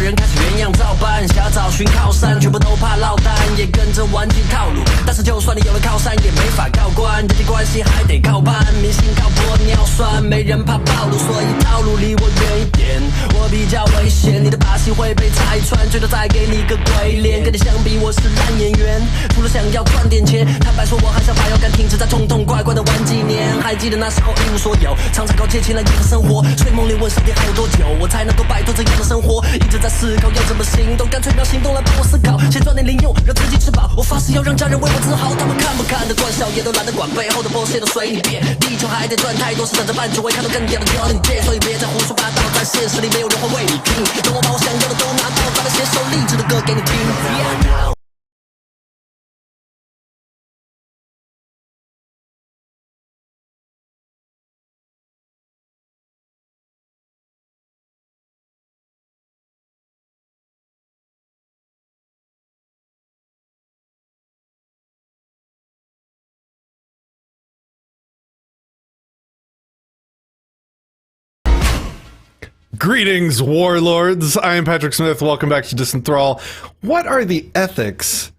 人开始原样照搬，想要找寻靠山，全部都怕落单，也跟着玩尽套路。但是就算你有了靠山，也没法告关，人际关系还得靠搬，迷信靠谱尿酸，没人怕暴露，所以套路离我远一点。我比较危险，你的把戏会被拆穿，最多再给你个鬼脸。跟你相比，我是烂演员，除了想要赚点钱，坦白说，我还想把腰杆挺直，再痛痛快快的玩几年。还记得那时候一无所有，常常靠借钱来养生活，睡梦里问上天还有多久，我才能够摆脱这样的生活。一直在思考要怎么行动，干脆让行动来帮我思考，先赚点零用，让自己吃饱。我发誓要让家人为我自豪，他们看不看得惯，笑也都懒得管，背后的波线都随你便。地球还得转，太多事等着办，只会看到更屌的交领界，所以别再胡说八道，在现实里没有人会为你拼。等我把我想要的都拿到，再来写首励志的歌给你听。Greetings, warlords. I am Patrick Smith. Welcome back to Disenthrall. What are the ethics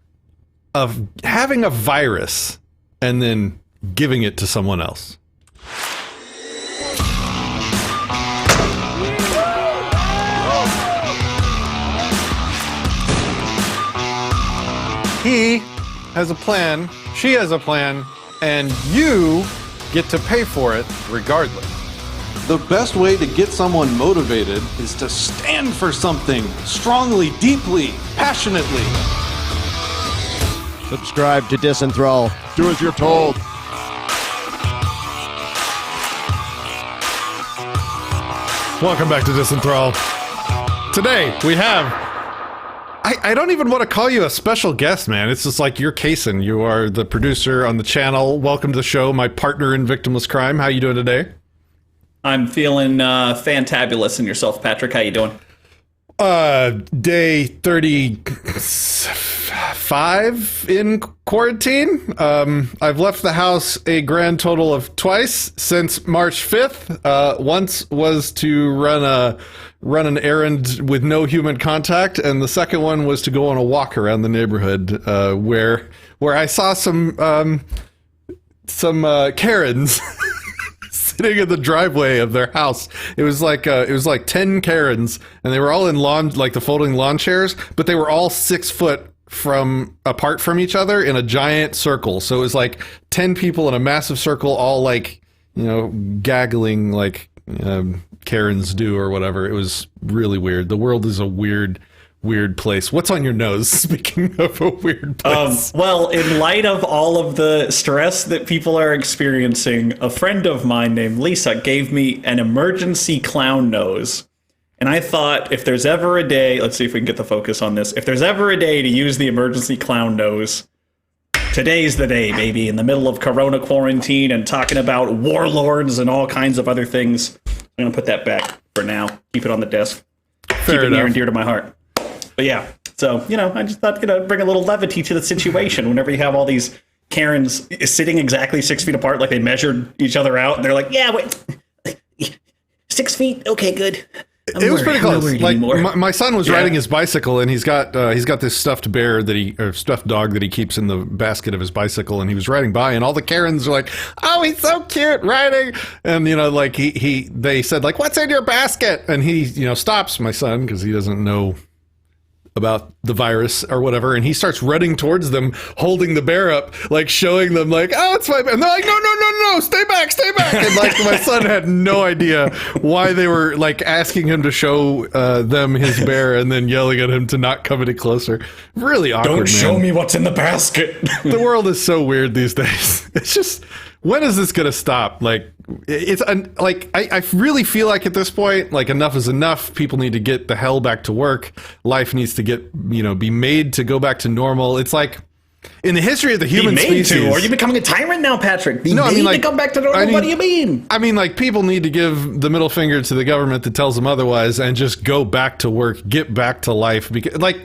of having a virus and then giving it to someone else? He has a plan, she has a plan, and you get to pay for it regardless. The best way to get someone motivated is to stand for something strongly, deeply, passionately. Subscribe to Disenthrall. Do as you're told. Welcome back to Disenthrall. Today we have... I don't even want to call you a special guest, man. It's just like you're Kason. You are the producer on the channel. Welcome to the show, my partner in victimless crime. How you doing today? I'm feeling fantabulous. And yourself, Patrick? How you doing? Day 35 in quarantine. I've left the house a grand total of twice since March 5th. Once was to run an errand with no human contact, and the second one was to go on a walk around the neighborhood, where I saw some Karens sitting in the driveway of their house. It was like 10 Karens, and they were all in lawn, like the folding lawn chairs, but they were all 6 foot apart from each other in a giant circle. So it was like 10 people in a massive circle, all like, gaggling like Karens do or whatever. It was really weird. The world is a weird place. What's on your nose? Speaking of a weird place. Well, in light of all of the stress that people are experiencing, a friend of mine named Lisa gave me an emergency clown nose. And I thought, if there's ever a day, let's see if we can get the focus on this. If there's ever a day to use the emergency clown nose, today's the day, baby. In the middle of Corona quarantine and talking about warlords and all kinds of other things. I'm going to put that back for now. Keep it on the desk. Fair Keep it enough. near and dear to my heart. But yeah, so, I just thought, bring a little levity to the situation whenever you have all these Karens sitting exactly 6 feet apart, like they measured each other out. And they're like, yeah, wait, 6 feet? Okay, good. It was pretty close. Like my son was riding his bicycle, and he's got this stuffed stuffed dog that he keeps in the basket of his bicycle, and he was riding by, and all the Karens are like, "Oh, he's so cute riding," and they said like, "What's in your basket?" And he stops my son because he doesn't know about the virus or whatever, and he starts running towards them, holding the bear up, like showing them like, "Oh, it's my bear." And they're like, no, stay back. And like my son had no idea why they were like asking him to show them his bear and then yelling at him to not come any closer. Really awkward. Don't show me what's in the basket. The world is so weird these days. It's just, when is this gonna stop? Like, it's like I really feel like at this point, like, enough is enough. People need to get the hell back to work. Life needs to get be made to go back to normal. It's like, in the history of the human species. Are you becoming a tyrant now, Patrick? To come back to normal. What do you mean? I mean, like, people need to give the middle finger to the government that tells them otherwise, and just go back to work, get back to life. Because, like,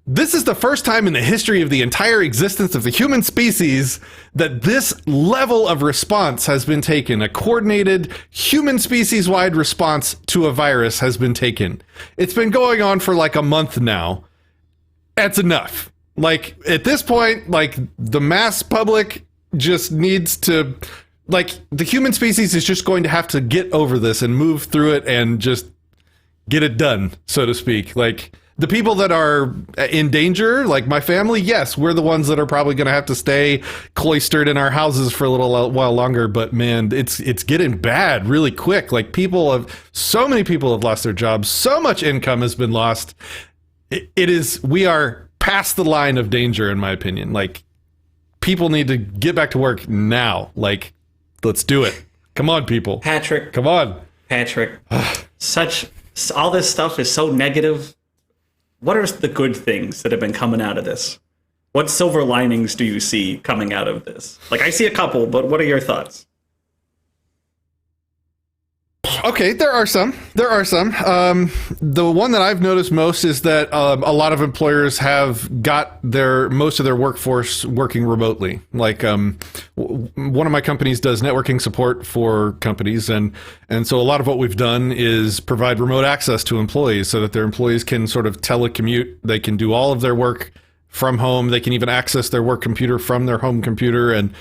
this is the first time in the history of the entire existence of the human species that this level of response has been taken. A coordinated human species-wide response to a virus has been taken. It's been going on for like a month now. That's enough. Like, at this point, like, the mass public just needs to, like, the human species is just going to have to get over this and move through it and just get it done, so to speak. Like, the people that are in danger, like my family, yes, we're the ones that are probably going to have to stay cloistered in our houses for a little while longer. But man, it's getting bad really quick. Like, so many people have lost their jobs. So much income has been lost. We are past the line of danger, in my opinion. Like, people need to get back to work now. Like, let's do it. Come on, people. Patrick. Come on. Patrick. All this stuff is so negative. What are the good things that have been coming out of this? What silver linings do you see coming out of this? Like, I see a couple, but what are your thoughts? Okay, there are some. The one that I've noticed most is that a lot of employers have got most of their workforce working remotely. Like, one of my companies does networking support for companies, and so a lot of what we've done is provide remote access to employees so that their employees can sort of telecommute. They can do all of their work from home. They can even access their work computer from their home computer and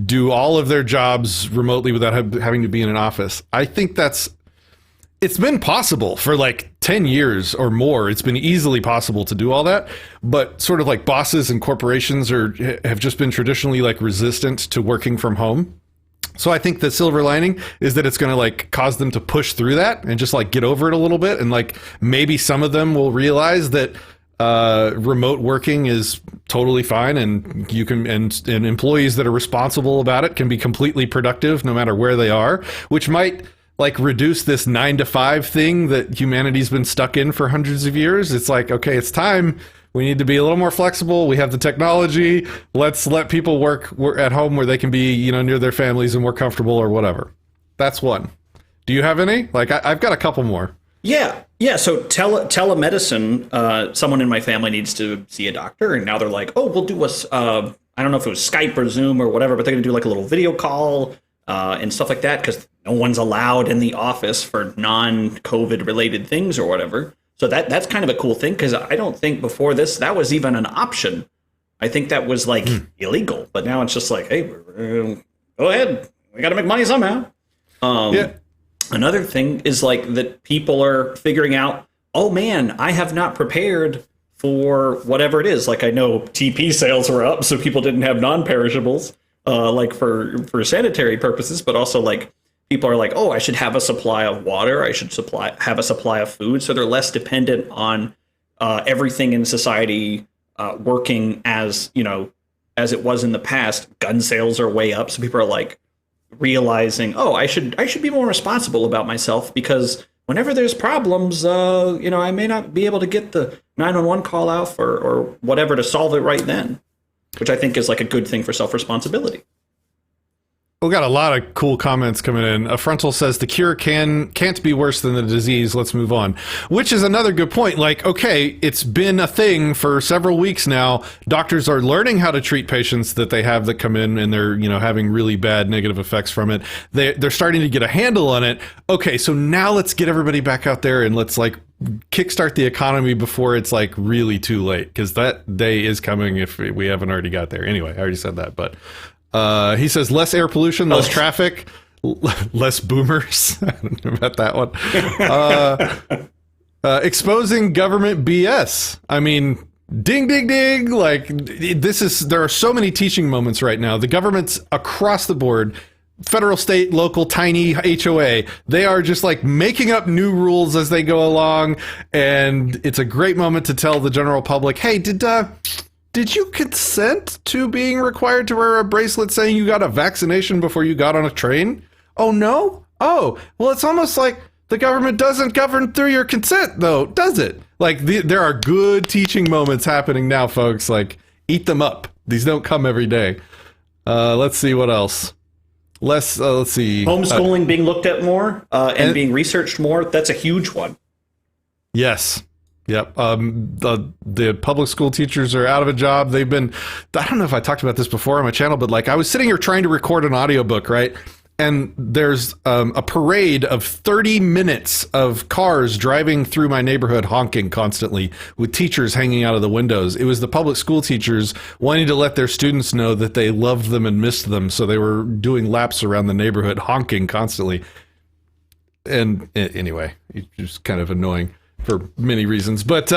do all of their jobs remotely without having to be in an office. I think it's been possible for like 10 years or more. It's been easily possible to do all that, but sort of like bosses and corporations have just been traditionally like resistant to working from home. So I think the silver lining is that it's going to like cause them to push through that and just like get over it a little bit. And like, maybe some of them will realize that remote working is totally fine, and you can, and employees that are responsible about it can be completely productive no matter where they are, which might like reduce this 9-to-5 thing that humanity's been stuck in for hundreds of years. It's like, okay, it's time. We need to be a little more flexible. We have the technology. Let's let people work at home where they can be, near their families and more comfortable or whatever. That's one. Do you have any? Like, I've got a couple more. Yeah. So telemedicine, someone in my family needs to see a doctor, and now they're like, oh, we'll do I don't know if it was Skype or Zoom or whatever, but they're going to do like a little video call and stuff like that, because no one's allowed in the office for non-COVID related things or whatever. So that's kind of a cool thing, because I don't think before this that was even an option. I think that was like illegal, but now it's just like, hey, go ahead, we got to make money somehow. Yeah. Another thing is like that people are figuring out, oh man, I have not prepared for whatever it is. Like, I know TP sales were up, so people didn't have non-perishables, like for sanitary purposes, but also like people are like, oh, I should have a supply of water. I should have a supply of food. So they're less dependent on everything in society working as it was in the past. Gun sales are way up, so people are like realizing, oh, I should be more responsible about myself, because whenever there's problems, I may not be able to get the 911 call out or whatever to solve it right then, which I think is like a good thing for self-responsibility. We got a lot of cool comments coming in. A Frontal says the cure can't be worse than the disease. Let's move on. Which is another good point. Like, okay, it's been a thing for several weeks now. Doctors are learning how to treat patients that they have that come in and they're, having really bad negative effects from it. They're starting to get a handle on it. Okay, so now let's get everybody back out there and let's like kickstart the economy before it's like really too late, because that day is coming if we haven't already got there. Anyway, I already said that, but he says less air pollution, less traffic, less boomers. I don't know about that one. Exposing government BS. I mean, ding, ding, ding. Like, there are so many teaching moments right now. The governments across the board, federal, state, local, tiny HOA, they are just like making up new rules as they go along. And it's a great moment to tell the general public, hey, did you consent to being required to wear a bracelet saying you got a vaccination before you got on a train? Oh, no? Oh, well, it's almost like the government doesn't govern through your consent, though, does it? Like, there are good teaching moments happening now, folks. Like, eat them up. These don't come every day. Let's see what else. Let's see. Homeschooling being looked at more and being researched more. That's a huge one. Yes. Yep. The public school teachers are out of a job. They've been, I don't know if I talked about this before on my channel, but like I was sitting here trying to record an audiobook, right? And there's a parade of 30 minutes of cars driving through my neighborhood honking constantly with teachers hanging out of the windows. It was the public school teachers wanting to let their students know that they loved them and missed them. So they were doing laps around the neighborhood honking constantly. And anyway, it's just kind of annoying for many reasons. But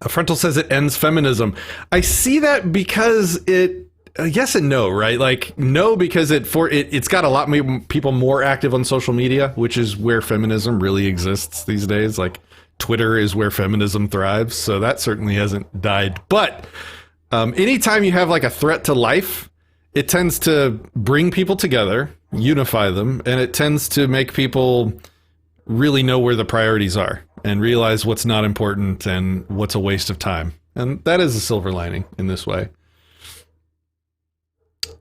Frontal says it ends feminism. I see that because it... yes and no, right? Like, no, because it's got a lot more people more active on social media, which is where feminism really exists these days. Like, Twitter is where feminism thrives, so that certainly hasn't died. But anytime you have like a threat to life, it tends to bring people together, unify them, and it tends to make people really know where the priorities are and realize what's not important and what's a waste of time. And that is a silver lining in this way.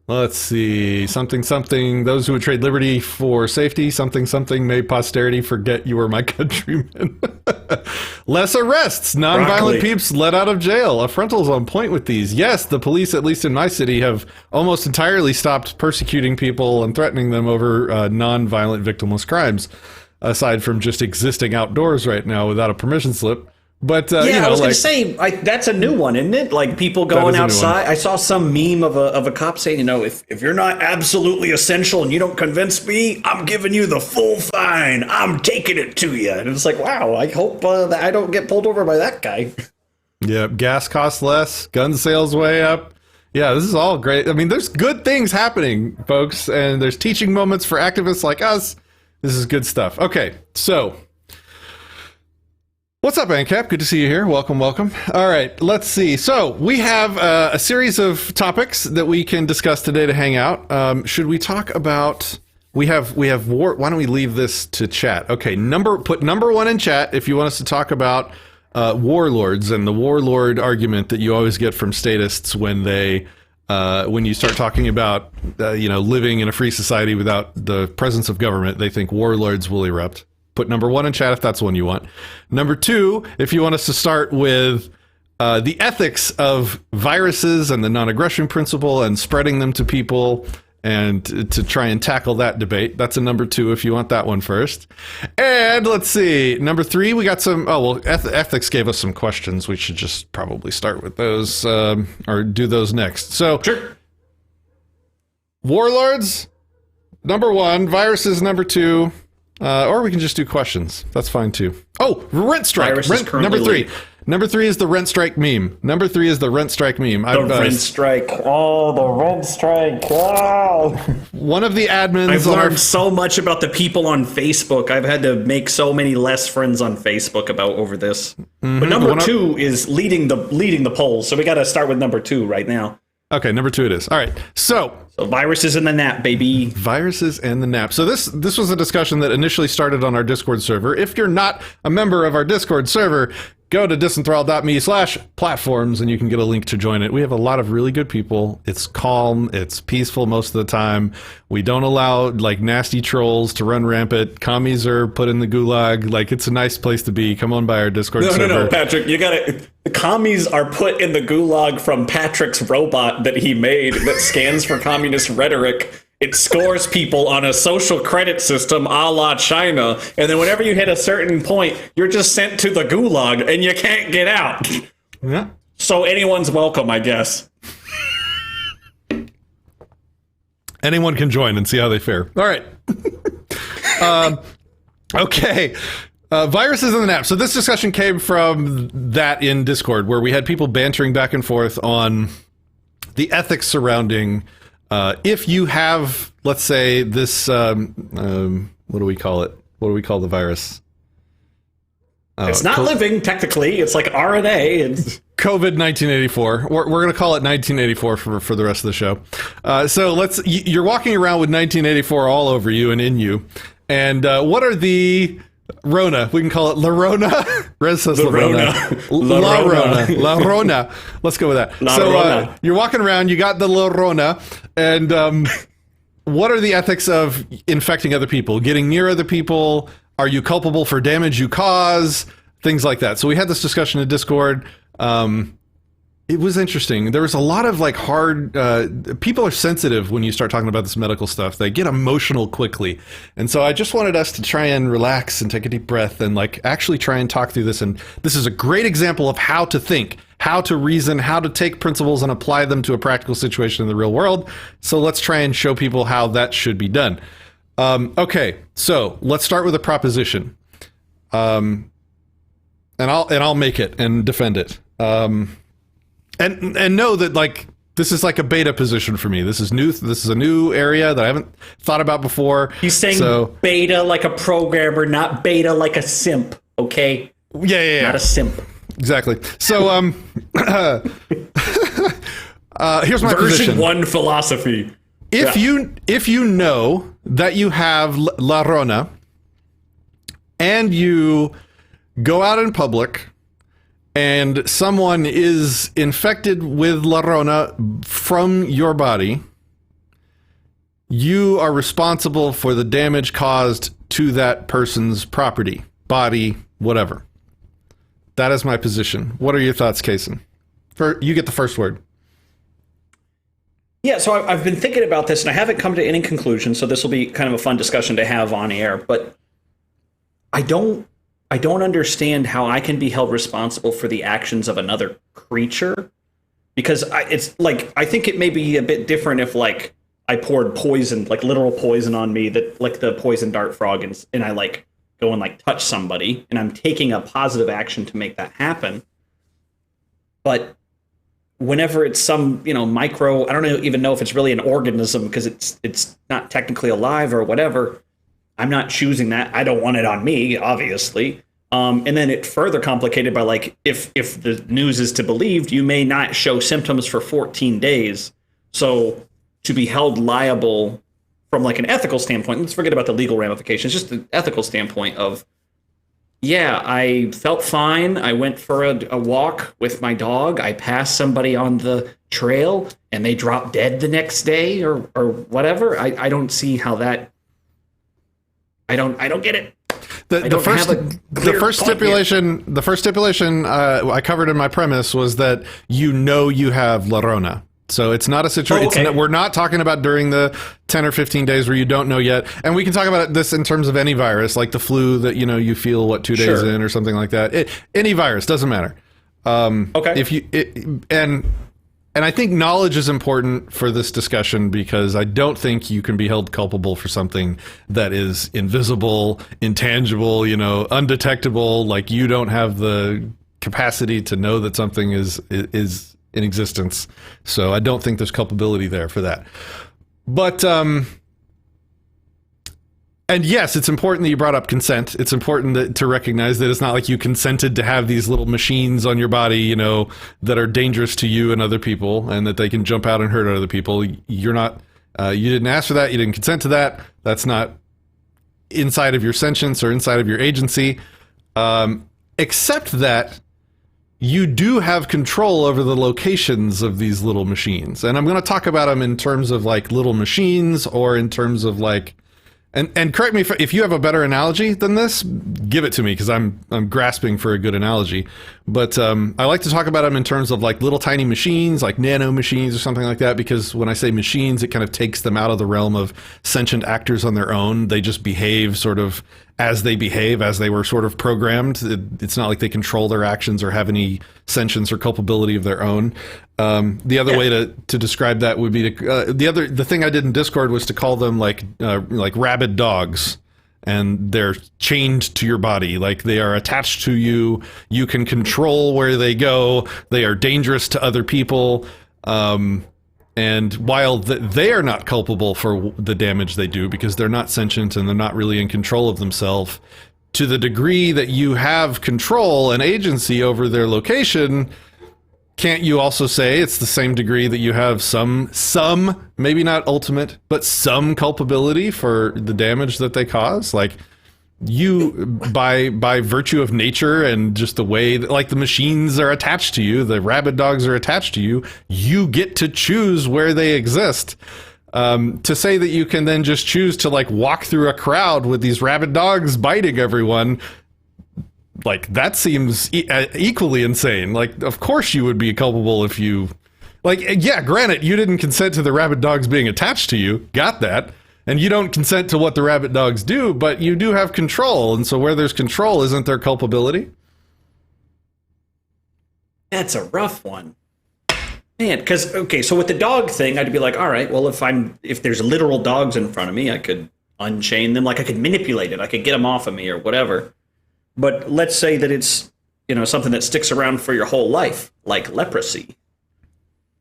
Let's see, something, those who would trade liberty for safety, something, may posterity forget you are my countrymen. Less arrests, nonviolent peeps let out of jail. A Frontal's on point with these. Yes, the police, at least in my city, have almost entirely stopped persecuting people and threatening them over nonviolent victimless crimes, aside from just existing outdoors right now without a permission slip. But I was going to say that's a new one, isn't it? Like people going outside. I saw some meme of a cop saying, if you're not absolutely essential and you don't convince me, I'm giving you the full fine. I'm taking it to you. And it's like, wow, I hope that I don't get pulled over by that guy. Yeah, gas costs less, gun sales way up. Yeah, this is all great. I mean, there's good things happening, folks, and there's teaching moments for activists like us. This is good stuff. Okay, so... what's up, ANCAP? Good to see you here. Welcome. All right, let's see. So we have a series of topics that we can discuss today to hang out. Should we talk about... We have war... Why don't we leave this to chat? Okay, put number 1 in chat if you want us to talk about warlords and the warlord argument that you always get from statists when they... when you start talking about, living in a free society without the presence of government, they think warlords will erupt. Put number 1 in chat if that's one you want. Number 2, if you want us to start with the ethics of viruses and the non-aggression principle and spreading them to people and to try and tackle that debate. That's a number 2 if you want that one first. And let's see, number 3, we got some... ethics gave us some questions. We should just probably start with those or do those next. So, sure. Warlords, number 1. Viruses, number 2. Or we can just do questions. That's fine too. Oh, rent strike. Number 3. Number 3 is the rent strike meme. The rent strike. Oh, the rent strike. Wow. One of the admins. I've learned so much about the people on Facebook. I've had to make so many less friends on Facebook about over this. Mm-hmm. But number 2 is leading the polls. So we got to start with number 2 right now. Okay, number 2 it is. All right. So viruses and the nap, baby. Viruses and the nap. So this was a discussion that initially started on our Discord server. If you're not a member of our Discord server, go to disenthrall.me/platforms and you can get a link to join it. We have a lot of really good people. It's calm. It's peaceful most of the time. We don't allow like nasty trolls to run rampant. Commies are put in the gulag. Like, it's a nice place to be. Come on by our Discord server. No, Patrick, you got it. The commies are put in the gulag from Patrick's robot that he made that scans for communist rhetoric. It scores people on a social credit system a la China, and then whenever you hit a certain point, you're just sent to the gulag, and you can't get out. Yeah. So anyone's welcome, I guess. Anyone can join and see how they fare. All right. Okay. Viruses in the nap. So this discussion came from that in Discord, where we had people bantering back and forth on the ethics surrounding... if you have, let's say, this, what do we call it? What do we call the virus? It's not living, technically. It's like RNA. It's COVID 1984. We're going to call it 1984 for the rest of the show. So you're walking around with 1984 all over you and in you. And what are the... Rona. We can call it La Rona. Rez says La Rona. La Rona. Let's go with that. So you're walking around, you got the La Rona, and what are the ethics of infecting other people? Getting near other people? Are you culpable for damage you cause? things like that. So we had this discussion in Discord. It was interesting. There was a lot of like hard, people are sensitive when you start talking about this medical stuff. They get emotional quickly. And so I just wanted us to try and relax and take a deep breath and like actually try and talk through this. And this is a great example of how to think, how to reason, how to take principles and apply them to a practical situation in the real world. So let's try and show people how that should be done. Okay, so let's start with a proposition. And I'll make it and defend it. And know that like this is like a beta position for me. This is new. This is a new area that I haven't thought about before. He's saying beta like a programmer, not beta like a simp. Okay. Yeah. Not a simp. Exactly. So here's my position. Version 1 philosophy. If you know that you have La Rona and you go out in public and someone is infected with La Rona from your body, you are responsible for the damage caused to that person's property, body, whatever. That is my position. What are your thoughts, Kason? You get the first word. Yeah, so I've been thinking about this, and I haven't come to any conclusion, so this will be kind of a fun discussion to have on air, but I don't understand how I can be held responsible for the actions of another creature, because it's like, I think it may be a bit different if like I poured poison, like literal poison on me, that like the poison dart frog, and I like go and like touch somebody, and I'm taking a positive action to make that happen. But whenever it's some, micro, I don't even know if it's really an organism because it's not technically alive or whatever. I'm not choosing that. I don't want it on me, obviously. And then it further complicated by like, if the news is to be believed, you may not show symptoms for 14 days. So to be held liable from like an ethical standpoint, let's forget about the legal ramifications, just the ethical standpoint of, yeah, I felt fine. I went for a walk with my dog. I passed somebody on the trail and they dropped dead the next day or whatever. I don't see how that. I don't get it. The first stipulation I covered in my premise was that you have La Rona. So it's not a situation. Okay. We're not talking about during the 10 or 15 days where you don't know yet. And we can talk about this in terms of any virus, like the flu that, you feel 2 days in or something like that. Any virus, doesn't matter. Okay. And I think knowledge is important for this discussion because I don't think you can be held culpable for something that is invisible, intangible, undetectable. Like you don't have the capacity to know that something is in existence. So I don't think there's culpability there for that. But, and yes, it's important that you brought up consent. It's important to recognize that it's not like you consented to have these little machines on your body, that are dangerous to you and other people and that they can jump out and hurt other people. You're not, you didn't ask for that. You didn't consent to that. That's not inside of your sentience or inside of your agency. Except that you do have control over the locations of these little machines. And I'm going to talk about them in terms of like little machines or in terms of like, and correct me if you have a better analogy than this, give it to me because I'm grasping for a good analogy. But I like to talk about them in terms of like little tiny machines, like nano machines or something like that, because when I say machines, it kind of takes them out of the realm of sentient actors on their own. They just behave sort of as they behave, as they were sort of programmed. It's not like they control their actions or have any sentience or culpability of their own. The other way to describe that would be the thing I did in Discord was to call them like rabid dogs, and they're chained to your body, like they are attached to you. You can control where they go. They are dangerous to other people. And while they are not culpable for the damage they do because they're not sentient and they're not really in control of themselves, to the degree that you have control and agency over their location, can't you also say it's the same degree that you have some, maybe not ultimate, but some culpability for the damage that they cause? Like you, by virtue of nature and just the way that like the machines are attached to you, the rabid dogs are attached to you, you get to choose where they exist. To say that you can then just choose to like walk through a crowd with these rabid dogs biting everyone, like, that seems equally insane. Like, of course you would be culpable if you... Like, yeah, granted, you didn't consent to the rabid dogs being attached to you. Got that. And you don't consent to what the rabid dogs do, but you do have control. And so where there's control, isn't there culpability? That's a rough one. Man, because, okay, so with the dog thing, I'd be like, all right, well, if there's literal dogs in front of me, I could unchain them. Like, I could manipulate it. I could get them off of me or whatever. But let's say that it's, something that sticks around for your whole life, like leprosy.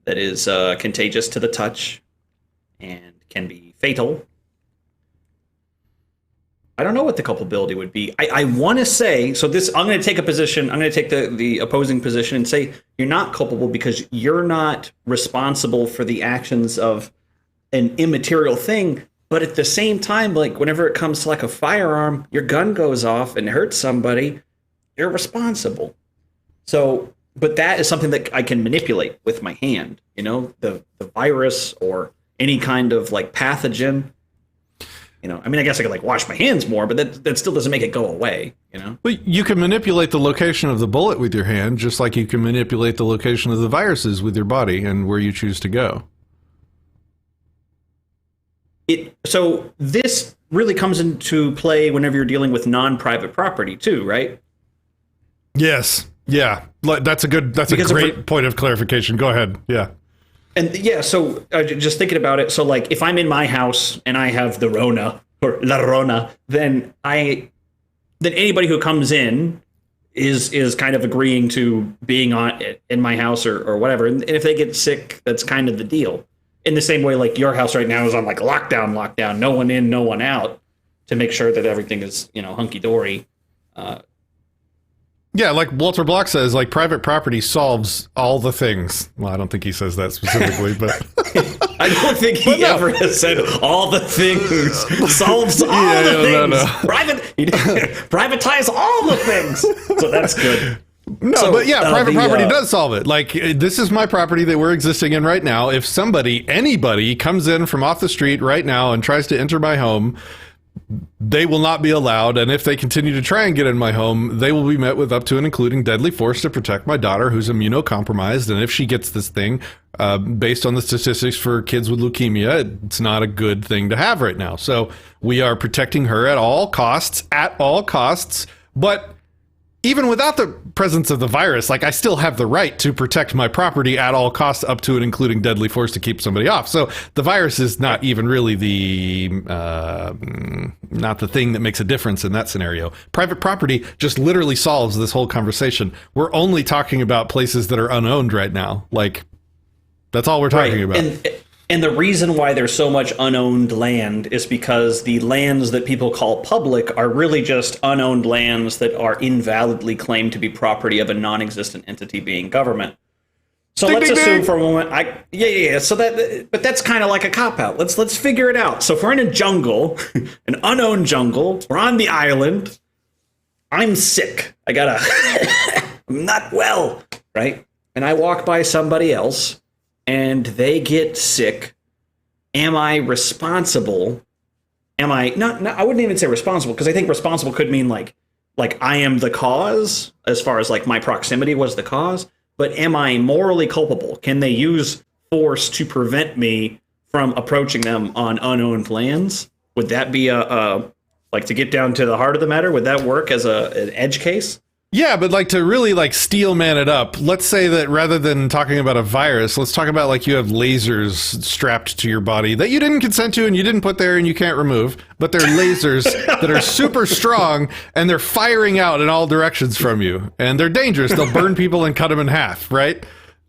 That is contagious to the touch and can be fatal. I don't know what the culpability would be. I want to say, so this, I'm going to take a position, I'm going to take the opposing position and say you're not culpable because you're not responsible for the actions of an immaterial thing. But at the same time, like whenever it comes to like a firearm, your gun goes off and hurts somebody, you're responsible. So... But that is something that I can manipulate with my hand, the virus or any kind of like pathogen. I mean, I guess I could like wash my hands more, but that still doesn't make it go away, Well, you can manipulate the location of the bullet with your hand, just like you can manipulate the location of the viruses with your body and where you choose to go. So this really comes into play whenever you're dealing with non-private property too, right? Yes. Yeah, that's a great point of clarification. Go ahead. Yeah. And yeah, so just thinking about it. So like if I'm in my house and I have the Rona or La Rona, then anybody who comes in is kind of agreeing to being in my house or whatever. And if they get sick, that's kind of the deal. In the same way, like your house right now is on like lockdown, no one in, no one out to make sure that everything is, hunky dory. Yeah, like Walter Block says, like private property solves all the things. Well, I don't think he says that specifically, but I don't think he ever has said all the things. Solves all the things. Privatize all the things. So that's good. No, but yeah, private property does solve it. Like, this is my property that we're existing in right now. If anybody comes in from off the street right now and tries to enter my home, they will not be allowed, and if they continue to try and get in my home, they will be met with up to and including deadly force to protect my daughter, who's immunocompromised, and if she gets this thing, based on the statistics for kids with leukemia, it's not a good thing to have right now. So we are protecting her at all costs, but even without the presence of the virus, like, I still have the right to protect my property at all costs, up to and including deadly force to keep somebody off. So the virus is not even really not the thing that makes a difference in that scenario. Private property just literally solves this whole conversation. We're only talking about places that are unowned right now. Like, that's all we're talking about. And the reason why there's so much unowned land is because the lands that people call public are really just unowned lands that are invalidly claimed to be property of a non-existent entity being government. So let's assume for a moment, So but that's kind of like a cop-out. Let's figure it out. So if we're in a jungle, an unowned jungle, we're on the island, I'm sick. I'm not well, right? And I walk by somebody else, and they get sick. Am I responsible? Am I not? I wouldn't even say responsible, because I think responsible could mean like I am the cause, as far as like my proximity was the cause. But am I morally culpable? Can they use force to prevent me from approaching them on unowned lands? Would that be like, to get down to the heart of the matter? Would that work as an edge case? Yeah, but like, to really like steel man it up, let's say that rather than talking about a virus, let's talk about like you have lasers strapped to your body that you didn't consent to and you didn't put there and you can't remove, but they're lasers that are super strong and they're firing out in all directions from you, and they're dangerous. They'll burn people and cut them in half, right?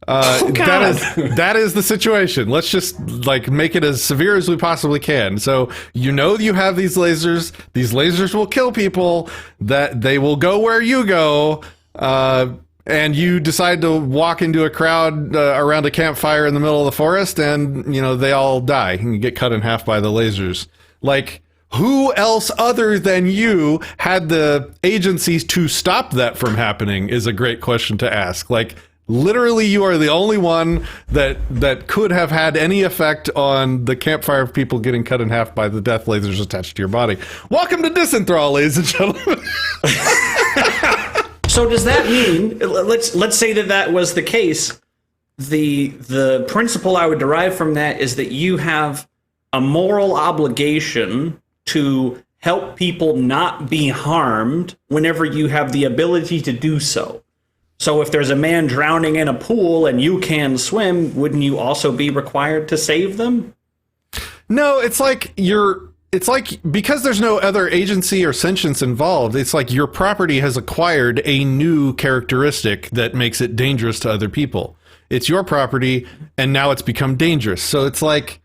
That is the situation. Let's just like make it as severe as we possibly can. So you have these lasers. These lasers will kill people. That they will go where you go. And you decide to walk into a crowd around a campfire in the middle of the forest, and they all die and you get cut in half by the lasers. Like, who else other than you had the agencies to stop that from happening is a great question to ask. Like, literally, you are the only one that could have had any effect on the campfire of people getting cut in half by the death lasers attached to your body. Welcome to Disenthrall, ladies and gentlemen. So does that mean, let's say that was the case, the principle I would derive from that is that you have a moral obligation to help people not be harmed whenever you have the ability to do so. So if there's a man drowning in a pool and you can swim, wouldn't you also be required to save them? No, it's like because there's no other agency or sentience involved, it's like your property has acquired a new characteristic that makes it dangerous to other people. It's your property, and now it's become dangerous. So it's like,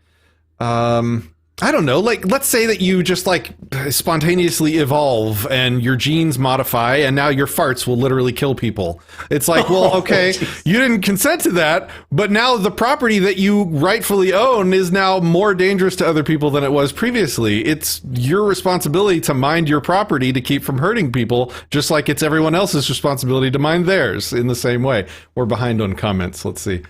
I don't know, like, let's say that you just, like, spontaneously evolve and your genes modify and now your farts will literally kill people. It's like, well, okay, you didn't consent to that, but now the property that you rightfully own is now more dangerous to other people than it was previously. It's your responsibility to mind your property to keep from hurting people, just like it's everyone else's responsibility to mind theirs in the same way. We're behind on comments. Let's see.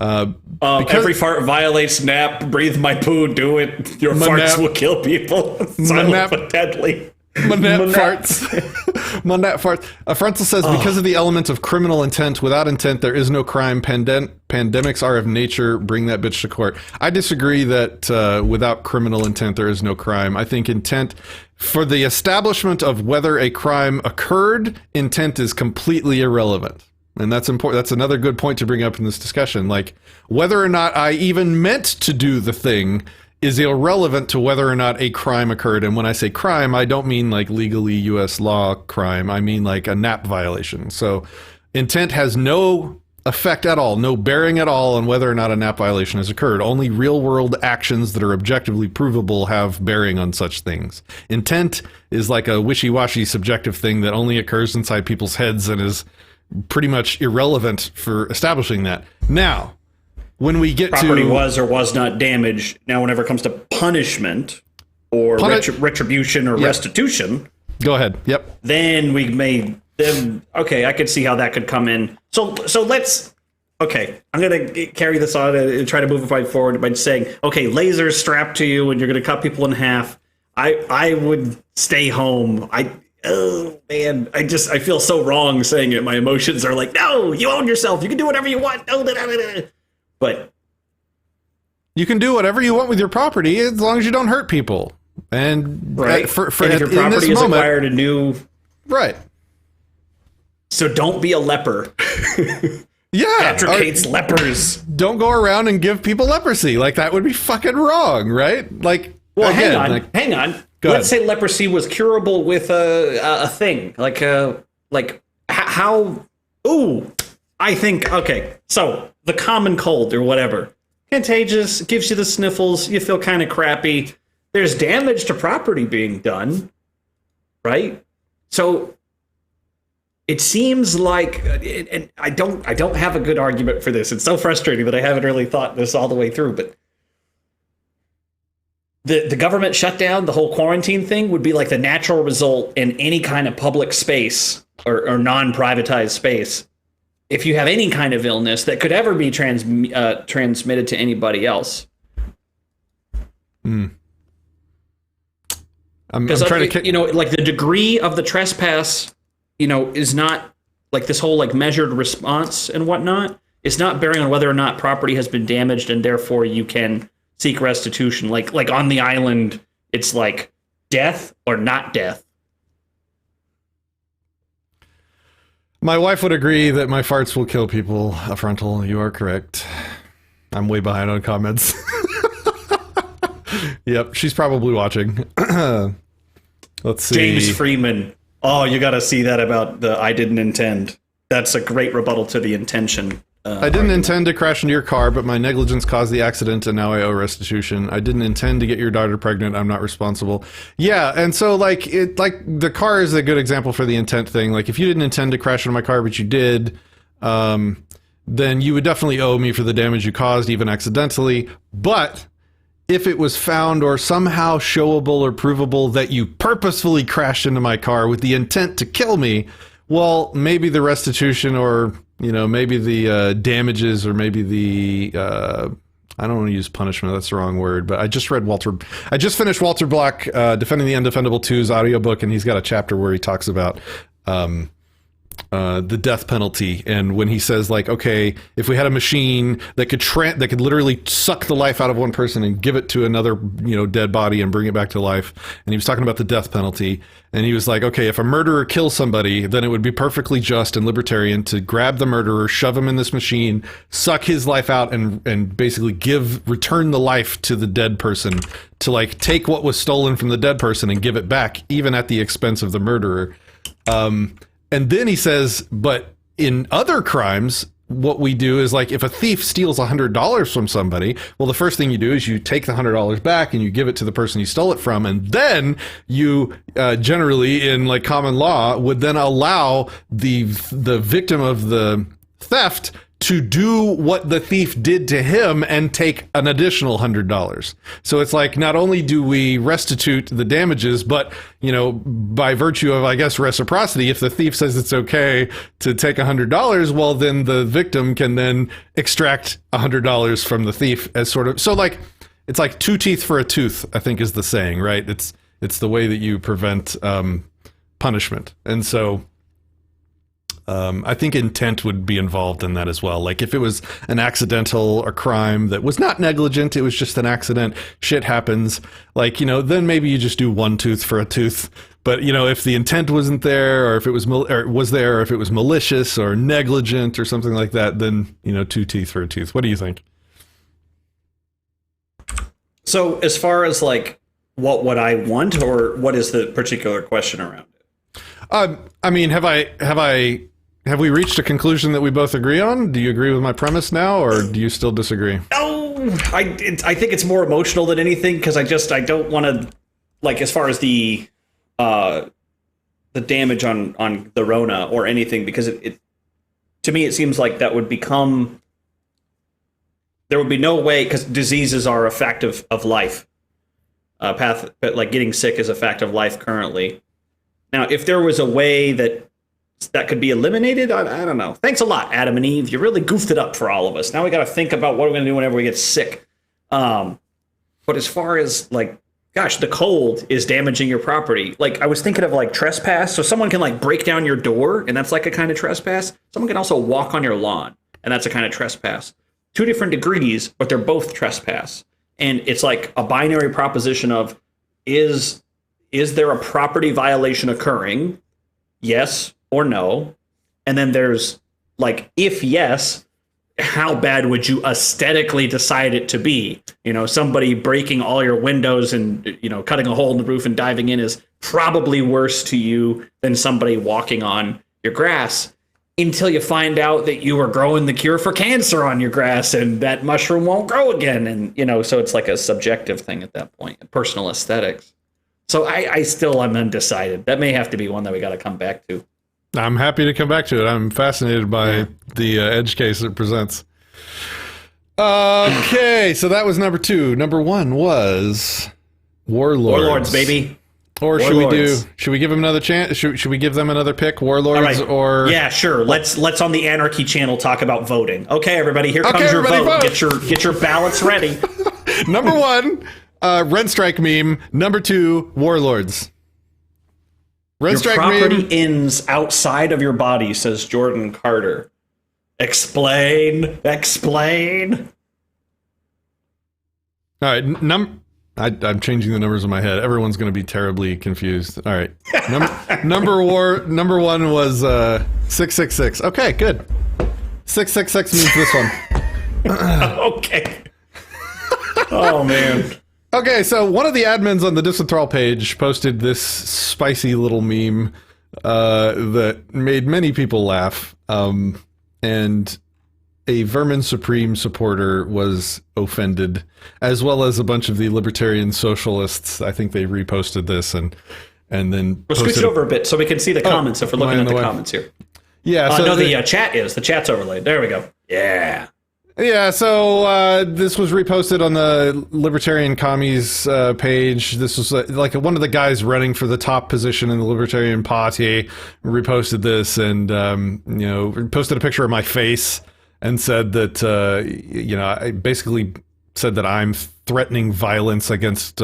Every fart violates NAP. Breathe my poo. Do it. Your farts will kill people. Silent but deadly. Manette farts. Manette farts. Frontal says, because of the element of criminal intent, without intent, there is no crime. Pandemics are of nature. Bring that bitch to court. I disagree that without criminal intent, there is no crime. I think intent, for the establishment of whether a crime occurred, intent is completely irrelevant. And that's important. That's another good point to bring up in this discussion. Like, whether or not I even meant to do the thing is irrelevant to whether or not a crime occurred. And when I say crime, I don't mean like legally U.S. law crime. I mean like a NAP violation. So intent has no effect at all, no bearing at all on whether or not a NAP violation has occurred. Only real world actions that are objectively provable have bearing on such things. Intent is like a wishy-washy subjective thing that only occurs inside people's heads and is pretty much irrelevant for establishing that. Now, when we get property was or was not damaged, now whenever it comes to punishment or retribution or restitution, go ahead. Yep. Then we may okay, I could see how that could come in. So let's I'm going to carry this on and try to move it forward by saying, okay, lasers strapped to you and you're going to cut people in half. I would stay home. Oh man, I feel so wrong saying it. My emotions are like, no, you own yourself. You can do whatever you want. But you can do whatever you want with your property as long as you don't hurt people. And right, for and if your property is acquired a new right. So don't be a leper. Yeah, Patrick hates lepers. Don't go around and give people leprosy. Like, that would be fucking wrong, right? Like, well, again, hang on. Let's say leprosy was curable with a thing like how. Ooh, I think okay. So the common cold or whatever, contagious, gives you the sniffles. You feel kind of crappy. There's damage to property being done, right? So it seems like, and I don't have a good argument for this. It's so frustrating that I haven't really thought this all the way through, but. The government shutdown, the whole quarantine thing would be like the natural result in any kind of public space or non-privatized space. If you have any kind of illness that could ever be transmitted to anybody else. I'm trying to, like the degree of the trespass, is not like this whole like measured response and whatnot. It's not bearing on whether or not property has been damaged and therefore you can seek restitution. Like on the island, it's like death or not death. My wife would agree that my farts will kill people. Frontal, you are correct. I'm way behind on comments. Yep, she's probably watching. Let's see. James Freeman. Oh, you got to see that about the I didn't intend. That's a great rebuttal to the intention. I didn't intend to crash into your car, but my negligence caused the accident, and now I owe restitution. I didn't intend to get your daughter pregnant. I'm not responsible. Yeah, and so like the car is a good example for the intent thing. Like, if you didn't intend to crash into my car, but you did, then you would definitely owe me for the damage you caused, even accidentally. But if it was found or somehow showable or provable that you purposefully crashed into my car with the intent to kill me, well, maybe the restitution or maybe the damages or maybe the, I don't want to use punishment, that's the wrong word, but I just finished Walter Block, Defending the Undefendable 2's audiobook, and he's got a chapter where he talks about the death penalty, and when he says like, okay, if we had a machine that could literally suck the life out of one person and give it to another, dead body and bring it back to life, and he was talking about the death penalty, and he was like, okay, if a murderer kills somebody, then it would be perfectly just and libertarian to grab the murderer, shove him in this machine, suck his life out, and basically return the life to the dead person, to like take what was stolen from the dead person and give it back, even at the expense of the murderer. And then he says, but in other crimes, what we do is like, if a thief steals $100 from somebody, well, the first thing you do is you take the $100 back and you give it to the person you stole it from. And then you generally in like common law would then allow the victim of the theft to do what the thief did to him and take an additional $100. So it's like, not only do we restitute the damages, but, by virtue of, I guess, reciprocity, if the thief says it's okay to take $100, well, then the victim can then extract $100 from the thief as sort of, so like, it's like 2 teeth for a tooth, I think is the saying, right? It's the way that you prevent punishment. And so, I think intent would be involved in that as well. Like if it was an accidental or crime that was not negligent, it was just an accident, shit happens. Like, then maybe you just do 1 tooth for a tooth. But, if the intent wasn't there, or if it was, or if it was malicious or negligent or something like that, then, 2 teeth for a tooth. What do you think? So as far as like, what would I want, or what is the particular question around it? I mean, have we reached a conclusion that we both agree on? Do you agree with my premise now, or do you still disagree? No, I think it's more emotional than anything, because I don't want to, like, as far as the damage on the Rona or anything, because it to me it seems like that would become, there would be no way, because diseases are a fact of life, like getting sick is a fact of life currently. Now, if there was a way that could be eliminated, I don't know. Thanks a lot, Adam and Eve. You really goofed it up for all of us. Now we got to think about what we're going to do whenever we get sick. But as far as like, gosh, the cold is damaging your property. Like I was thinking of like trespass. So someone can like break down your door, and that's like a kind of trespass. Someone can also walk on your lawn, and that's a kind of trespass. 2 different degrees, but they're both trespass. And it's like a binary proposition of, is there a property violation occurring? Yes or no. And then there's like, if yes, how bad would you aesthetically decide it to be? Somebody breaking all your windows and, cutting a hole in the roof and diving in is probably worse to you than somebody walking on your grass, until you find out that you were growing the cure for cancer on your grass and that mushroom won't grow again. And, so it's like a subjective thing at that point, personal aesthetics. So I still am undecided. That may have to be one that we got to come back to. I'm happy to come back to it. I'm fascinated by the edge case it presents. Okay, so that was number 2. Number 1 was Warlords. Warlords, baby. Or should we give them another chance? Should we give them another pick? Warlords, right. Or yeah, sure. Let's on the Anarchy channel talk about voting. Okay, everybody, here comes your vote. Get your ballots ready. Number 1, Rent Strike meme. Number 2, Warlords. Your property ends outside of your body, says Jordan Carter. Explain. All right, I'm changing the numbers in my head. Everyone's going to be terribly confused. All right, number 1 was 666. Okay, good. 666 means this one. Okay. Oh man. Okay, so one of the admins on the Disenthrall page posted this spicy little meme that made many people laugh, and a Vermin Supreme supporter was offended, as well as a bunch of the libertarian socialists. I think they reposted this and then we'll switch it over a bit so we can see the comments if we're looking at the comments here. Yeah, so the chat is. The chat's overlaid. There we go. Yeah. Yeah, so this was reposted on the Libertarian Commies page. This was like one of the guys running for the top position in the Libertarian Party reposted this, and posted a picture of my face and said that I basically said that I'm threatening violence against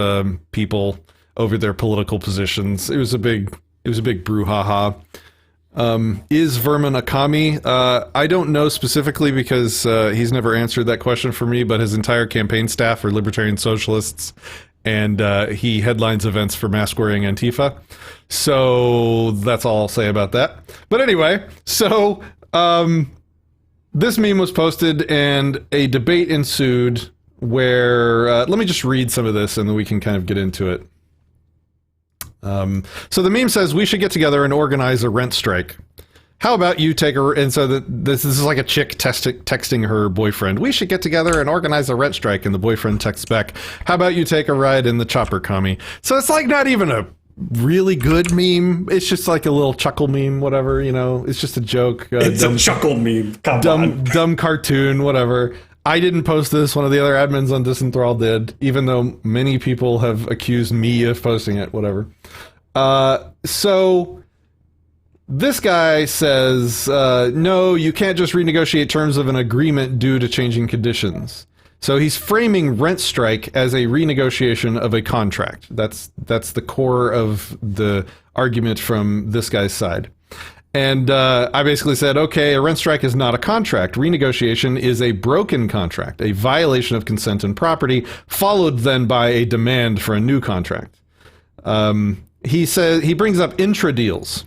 people over their political positions. It was a big brouhaha. Is Vermin a commie? I don't know specifically because he's never answered that question for me, but his entire campaign staff are libertarian socialists, and he headlines events for mask-wearing Antifa. So that's all I'll say about that. But anyway, so this meme was posted and a debate ensued where, let me just read some of this and then we can kind of get into it. So the meme says, we should get together and organize a rent strike. How about you take a, and so this is like a chick texting her boyfriend, we should get together and organize a rent strike, and the boyfriend texts back, how about you take a ride in the chopper, commie? So it's like not even a really good meme, it's just like a little chuckle meme, whatever, you know, it's just a joke. It's a chuckle meme, dumb cartoon, whatever. I didn't post this, one of the other admins on Disenthrall did, even though many people have accused me of posting it, whatever. So this guy says, no, you can't just renegotiate terms of an agreement due to changing conditions. So he's framing rent strike as a renegotiation of a contract. That's the core of the argument from this guy's side. And I basically said, okay, a rent strike is not a contract. Renegotiation is a broken contract, a violation of consent and property, followed then by a demand for a new contract. He says, he brings up intra-deals.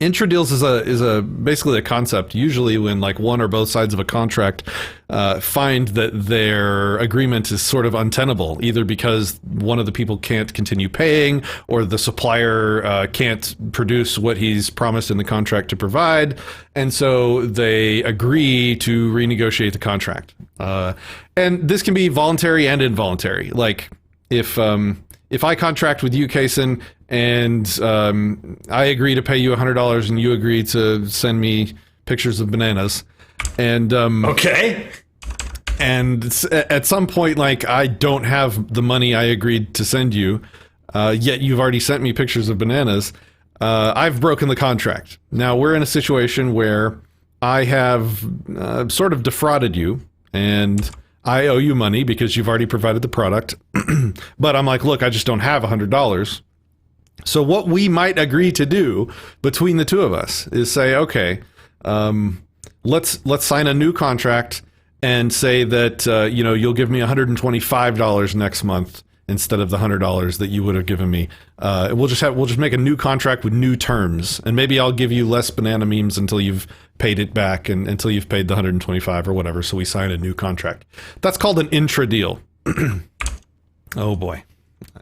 Intra-deals is basically a concept usually when like one or both sides of a contract find that their agreement is sort of untenable, either because one of the people can't continue paying or the supplier can't produce what he's promised in the contract to provide, and so they agree to renegotiate the contract. And this can be voluntary and involuntary. Like if I contract with you, Kason, and I agree to pay you $100 and you agree to send me pictures of bananas, and okay, and at some point, like, I don't have the money I agreed to send you, yet you've already sent me pictures of bananas, I've broken the contract. Now we're in a situation where I have sort of defrauded you, and I owe you money because you've already provided the product, but I'm like, look, I just don't have $100. So what we might agree to do between the two of us is say, okay, let's sign a new contract and say that you'll give me $125 next month instead of the $100 that you would have given me. We'll just make a new contract with new terms, and maybe I'll give you less banana memes until you've paid it back and until you've paid the $125 or whatever. So we sign a new contract. That's called an intra deal. Oh boy,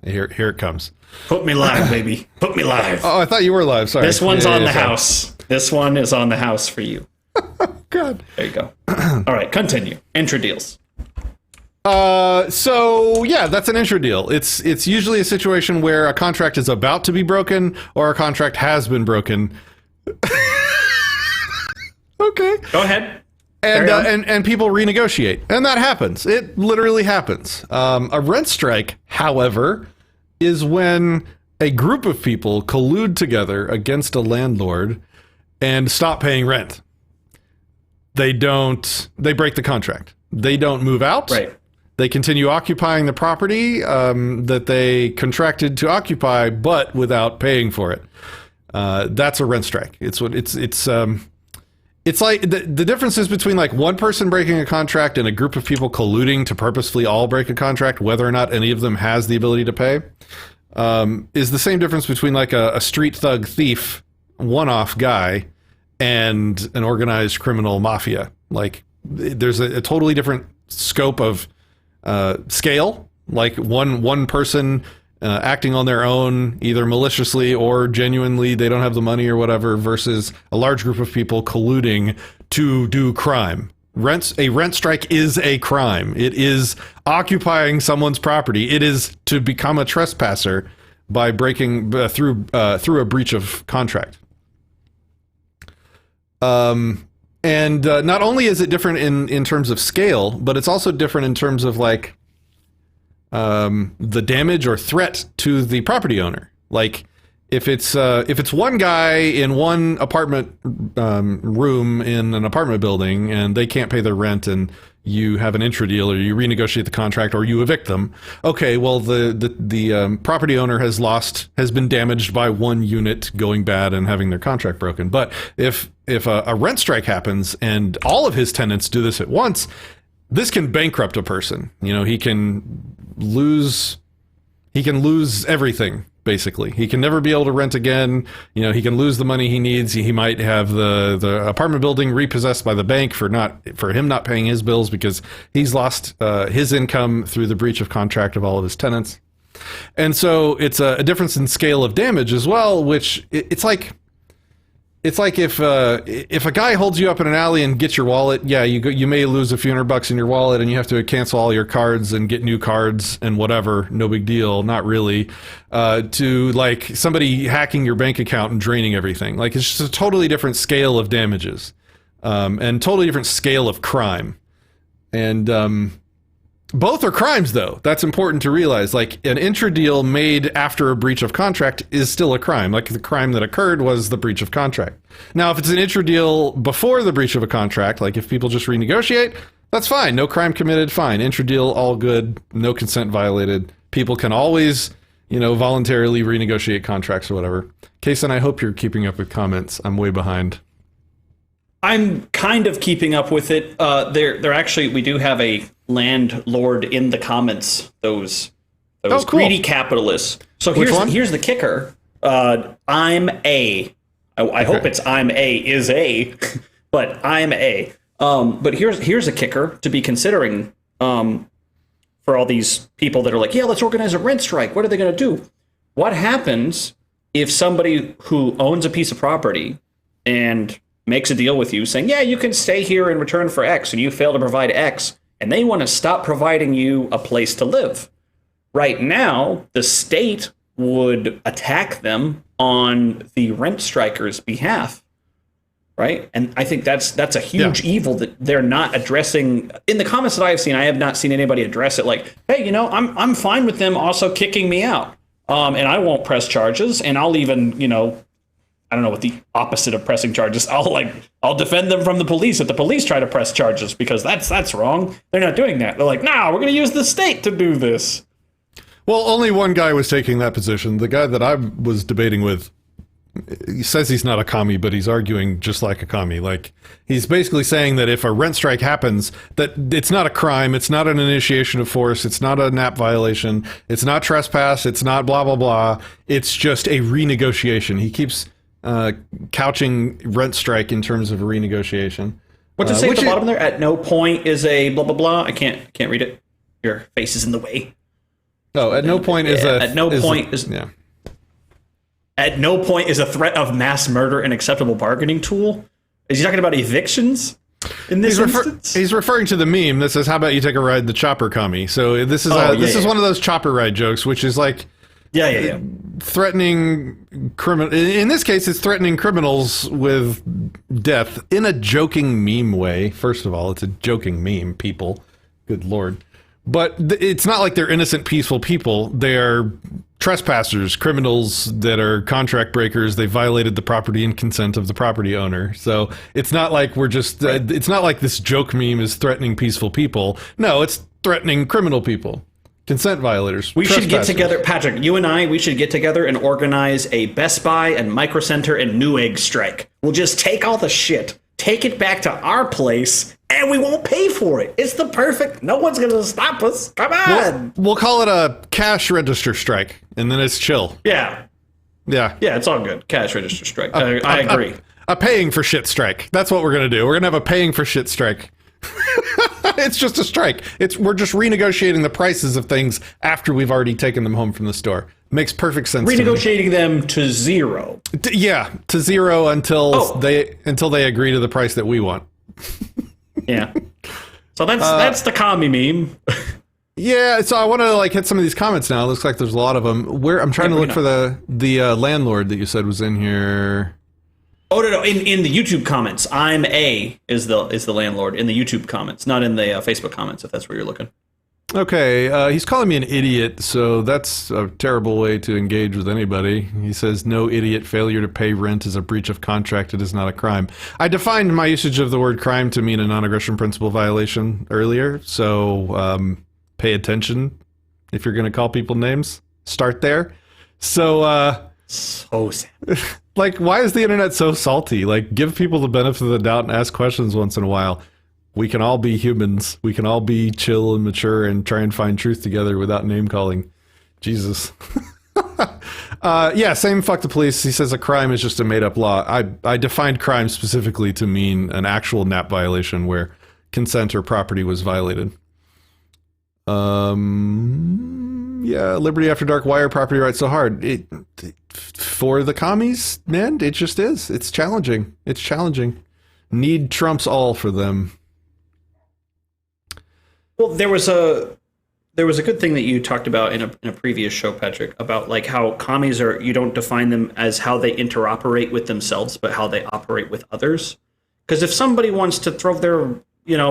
here it comes. Put me live, baby. Put me live. Oh, I thought you were live. Sorry. This one's on the house. This one is on the house for you. God. There you go. All right, continue. Intra deals. So yeah, that's an intra deal. It's usually a situation where a contract is about to be broken or a contract has been broken. Okay. Go ahead. And people renegotiate, and that happens. It literally happens. A rent strike, however, is when a group of people collude together against a landlord and stop paying rent. They break the contract. They don't move out. Right. They continue occupying the property that they contracted to occupy, but without paying for it. That's a rent strike. It's like the difference is between like one person breaking a contract and a group of people colluding to purposefully all break a contract, whether or not any of them has the ability to pay, is the same difference between like a street thug thief, one-off guy, and an organized criminal mafia. Like there's a totally different scope of scale. Like one person acting on their own, either maliciously or genuinely they don't have the money or whatever, versus a large group of people colluding to do crime. A rent strike is a crime. It is occupying someone's property. It is to become a trespasser by breaking through a breach of contract. And not only is it different in terms of scale, but it's also different in terms of like the damage or threat to the property owner. Like if it's one guy in one apartment room in an apartment building and they can't pay their rent and you have an intra deal, or you renegotiate the contract, or you evict them. Okay, well the property owner has been damaged by one unit going bad and having their contract broken. But if a rent strike happens and all of his tenants do this at once, this can bankrupt a person. You know, he can lose everything. Basically, he can never be able to rent again. You know, he can lose the money he needs. He might have the apartment building repossessed by the bank for him not paying his bills because he's lost his income through the breach of contract of all of his tenants. And so it's a difference in scale of damage as well, which it's like if a guy holds you up in an alley and gets your wallet, yeah, you may lose a few $100 in your wallet and you have to cancel all your cards and get new cards and whatever. No big deal, not really. To like somebody hacking your bank account and draining everything. Like, it's just a totally different scale of damages, and totally different scale of crime. And both are crimes, though. That's important to realize. Like, an intra-deal made after a breach of contract is still a crime. Like, the crime that occurred was the breach of contract. Now, if it's an intra-deal before the breach of a contract, like if people just renegotiate, that's fine. No crime committed, fine. Intra-deal, all good. No consent violated. People can always, voluntarily renegotiate contracts or whatever. Kason, I hope you're keeping up with comments. I'm way behind. I'm kind of keeping up with it. They're actually, we do have a landlord in the comments. Those cool. Greedy capitalists. So here's the kicker. I'm A. I hope it's I'm A is A, but I'm A. But here's a kicker to be considering for all these people that are like, yeah, let's organize a rent strike. What are they going to do? What happens if somebody who owns a piece of property and makes a deal with you saying, yeah, you can stay here in return for X, and you fail to provide X, and they want to stop providing you a place to live? Right now, the state would attack them on the rent strikers' behalf, right? And I think that's a huge evil that they're not addressing. In the comments that I have seen, I have not seen anybody address it like, hey, I'm fine with them also kicking me out, and I won't press charges, and I'll even, I don't know what the opposite of pressing charges. I'll defend them from the police if the police try to press charges, because that's wrong. They're not doing that. They're like, nah, we're going to use the state to do this. Well, only one guy was taking that position. The guy that I was debating with, he says he's not a commie, but he's arguing just like a commie. Like, he's basically saying that if a rent strike happens, that it's not a crime, it's not an initiation of force, it's not a NAP violation, it's not trespass, it's not blah, blah, blah. It's just a renegotiation. He keeps couching rent strike in terms of a renegotiation. What's it say at the bottom there? At no point is a blah blah blah. I can't read it. Your face is in the way. Oh, at no point is a at no point is yeah. At no point is a threat of mass murder an acceptable bargaining tool. Is he talking about evictions in this instance? He's referring to the meme that says, "How about you take a ride the chopper, commie?" So this is this is one of those chopper ride jokes, which is like. Yeah. Threatening criminal. In this case, it's threatening criminals with death in a joking meme way. First of all, it's a joking meme, people. Good Lord. But it's not like they're innocent, peaceful people. They're trespassers, criminals that are contract breakers. They violated the property and consent of the property owner. So it's not like we're just, it's not like this joke meme is threatening peaceful people. No, it's threatening criminal people. Consent violators. We should get together, Patrick, you and I, we should get together and organize a Best Buy and Micro Center and Newegg strike. We'll just take all the shit, take it back to our place, and we won't pay for it. It's the perfect, no one's going to stop us. Come on. We'll call it a cash register strike, and then it's chill. Yeah, it's all good. Cash register strike. I agree. A paying for shit strike. That's what we're going to do. We're going to have a paying for shit strike. It's just a strike. We're just renegotiating the prices of things after we've already taken them home from the store. Makes perfect sense. Renegotiating them to zero. To zero until they agree to the price that we want. Yeah. So that's the commie meme. Yeah, so I want to hit some of these comments now. It looks like there's a lot of them. I'm trying to look for the landlord that you said was in here. Oh no! In the YouTube comments, I'm A is the landlord in the YouTube comments, not in the Facebook comments. If that's where you're looking. Okay, he's calling me an idiot, so that's a terrible way to engage with anybody. He says, no idiot, failure to pay rent is a breach of contract. It is not a crime. I defined my usage of the word crime to mean a non-aggression principle violation earlier, so pay attention if you're going to call people names. Start there. So, so sad. Like, why is the internet so salty? Like, give people the benefit of the doubt and ask questions once in a while. We can all be humans. We can all be chill and mature and try and find truth together without name calling. Jesus. Yeah, same fuck the police. He says a crime is just a made up law. I defined crime specifically to mean an actual NAP violation where consent or property was violated. Yeah, Liberty After Dark, why are property rights so hard? For the commies, man, it just is. It's challenging. It's challenging. Need trumps all for them. Well, there was a good thing that you talked about in a previous show, Patrick, about like how commies are, you don't define them as how they interoperate with themselves, but how they operate with others. Because if somebody wants to throw their,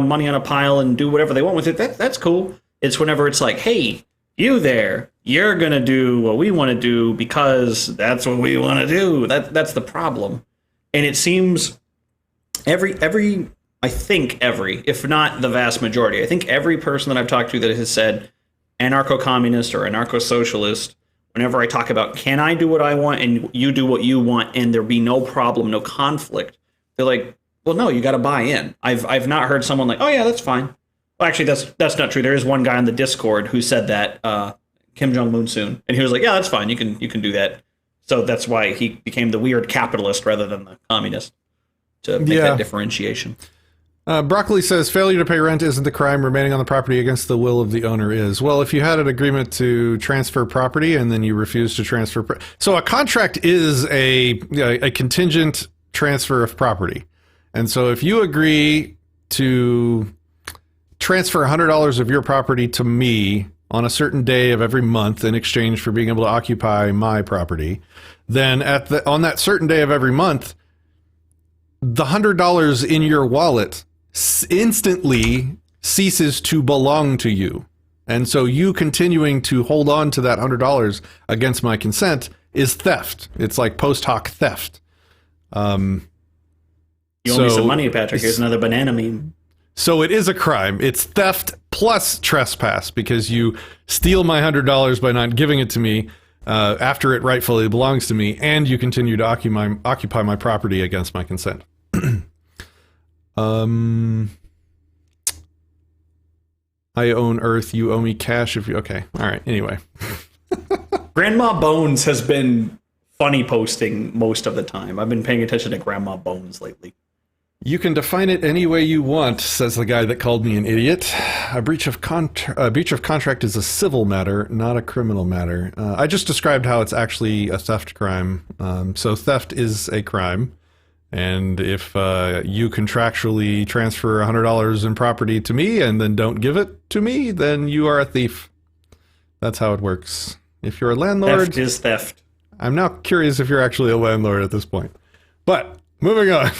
money on a pile and do whatever they want with it, that's cool. It's whenever it's like, hey, you there, you're going to do what we want to do because that's what we want to do. That's the problem. And it seems I think if not the vast majority, I think every person that I've talked to that has said anarcho-communist or anarcho-socialist, whenever I talk about, can I do what I want and you do what you want and there be no problem, no conflict, they're like, well, no, you got to buy in. I've not heard someone like, oh yeah, that's fine. Well, actually, that's not true. There is one guy on the Discord who said that, Kim Jong-un soon, and he was like, yeah, that's fine. You can do that. So that's why he became the weird capitalist rather than the communist, to make that differentiation. Broccoli says, failure to pay rent isn't the crime. Remaining on the property against the will of the owner is. Well, if you had an agreement to transfer property and then you refuse to transfer... So a contract is a contingent transfer of property. And so if you agree to transfer $100 of your property to me on a certain day of every month in exchange for being able to occupy my property, then on that certain day of every month, the $100 in your wallet instantly ceases to belong to you. And so you continuing to hold on to that $100 against my consent is theft. It's like post hoc theft. You owe me some money, Patrick. Here's another banana meme. So it is a crime. It's theft plus trespass because you steal my $100 by not giving it to me after it rightfully belongs to me, and you continue to occupy my property against my consent. I own Earth. You owe me cash. Okay. All right. Anyway. Grandma Bones has been funny posting most of the time. I've been paying attention to Grandma Bones lately. You can define it any way you want, says the guy that called me an idiot. A breach of contract is a civil matter, not a criminal matter. I just described how it's actually a theft crime. So theft is a crime. And if you contractually transfer $100 in property to me and then don't give it to me, then you are a thief. That's how it works. If you're a landlord... Theft is theft. I'm now curious if you're actually a landlord at this point. But, moving on.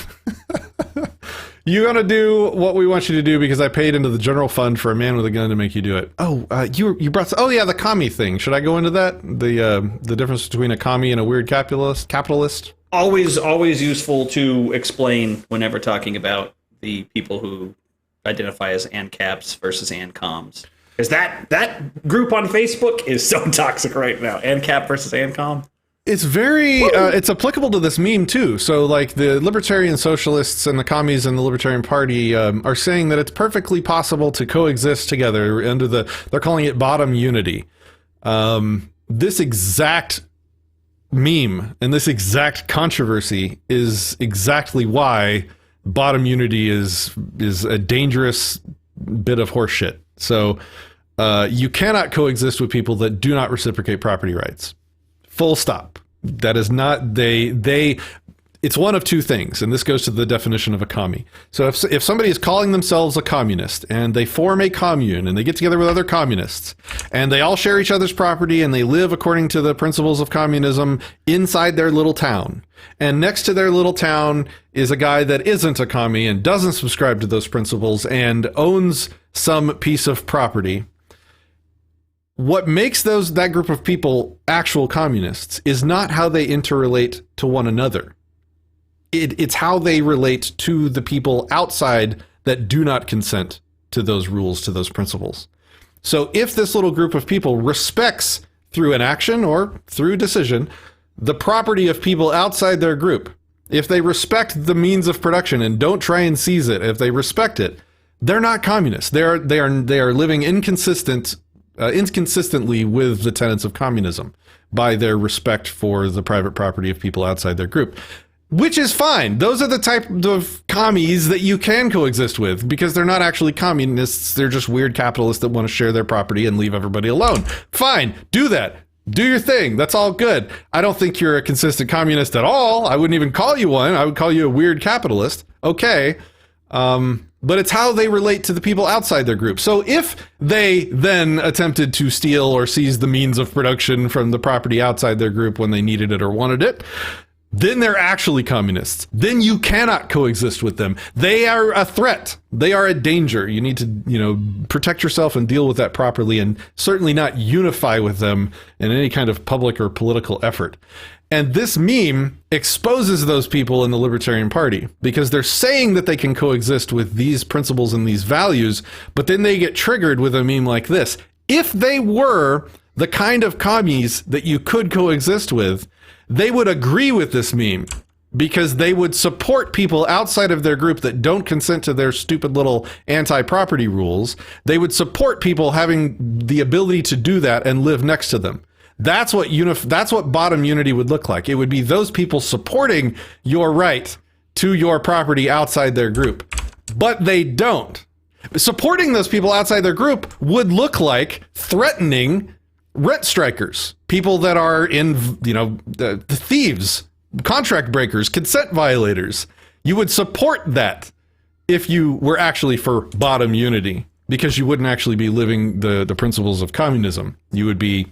You're going to do what we want you to do because I paid into the general fund for a man with a gun to make you do it. Oh, you brought... Oh, yeah, the commie thing. Should I go into that? The difference between a commie and a weird capitalist? Always useful to explain whenever talking about the people who identify as ANCAPs versus ANCOMs. Because that group on Facebook is so toxic right now. ANCAP versus ANCOM. It's very, it's applicable to this meme too. So like the libertarian socialists and the commies and the Libertarian Party are saying that it's perfectly possible to coexist together under they're calling it bottom unity. This exact meme and this exact controversy is exactly why bottom unity is a dangerous bit of horseshit. So you cannot coexist with people that do not reciprocate property rights. Full stop. That is not it's one of two things, and this goes to the definition of a commie. So if somebody is calling themselves a communist and they form a commune and they get together with other communists and they all share each other's property and they live according to the principles of communism inside their little town, and next to their little town is a guy that isn't a commie and doesn't subscribe to those principles and owns some piece of property, what makes that group of people actual communists is not how they interrelate to one another. It's how they relate to the people outside that do not consent to those rules, to those principles. So if this little group of people respects, through an action or through decision, the property of people outside their group, if they respect the means of production and don't try and seize it, if they respect it, they're not communists. They are living inconsistently with the tenets of communism by their respect for the private property of people outside their group. Which is fine. Those are the type of commies that you can coexist with, because they're not actually communists. They're just weird capitalists that want to share their property and leave everybody alone. Fine. Do that. Do your thing. That's all good. I don't think you're a consistent communist at all. I wouldn't even call you one. I would call you a weird capitalist. Okay. But it's how they relate to the people outside their group. So if they then attempted to steal or seize the means of production from the property outside their group when they needed it or wanted it, then they're actually communists. Then you cannot coexist with them. They are a threat. They are a danger. You need to, protect yourself and deal with that properly, and certainly not unify with them in any kind of public or political effort. And this meme exposes those people in the Libertarian Party, because they're saying that they can coexist with these principles and these values, but then they get triggered with a meme like this. If they were the kind of commies that you could coexist with, they would agree with this meme, because they would support people outside of their group that don't consent to their stupid little anti-property rules. They would support people having the ability to do that and live next to them. That's what bottom unity would look like. It would be those people supporting your right to your property outside their group. But they don't. Supporting those people outside their group would look like threatening rent strikers, people that are in, the thieves, contract breakers, consent violators. You would support that if you were actually for bottom unity, because you wouldn't actually be living the principles of communism. You would be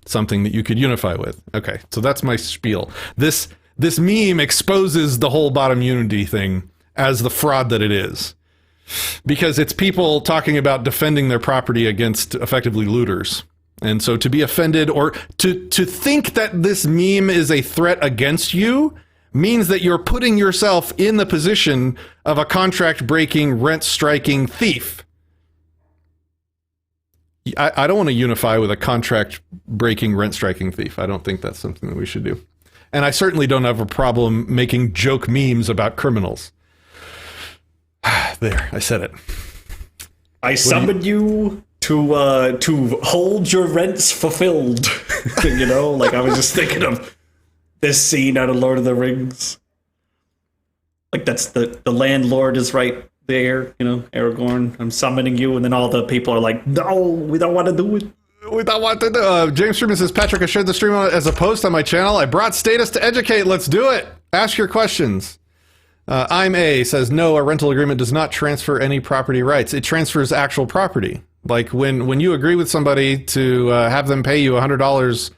something that you could unify with. Okay, so that's my spiel. This meme exposes the whole bottom unity thing as the fraud that it is, because it's people talking about defending their property against effectively looters. And so to be offended or to think that this meme is a threat against you means that you're putting yourself in the position of a contract breaking, rent striking thief. I don't want to unify with a contract breaking, rent striking thief. I don't think that's something that we should do. And I certainly don't have a problem making joke memes about criminals. There, I said it. I summoned you to hold your rents fulfilled. I was just thinking of this scene out of Lord of the Rings. Like, that's the landlord is right there, Aragorn, I'm summoning you, and then all the people are like, no, we don't want to do it. We don't want to do it. James Freeman says, Patrick, I shared the stream as a post on my channel. I brought status to educate. Let's do it. Ask your questions. I'm A says, no, a rental agreement does not transfer any property rights. It transfers actual property. Like when you agree with somebody to have them pay you $100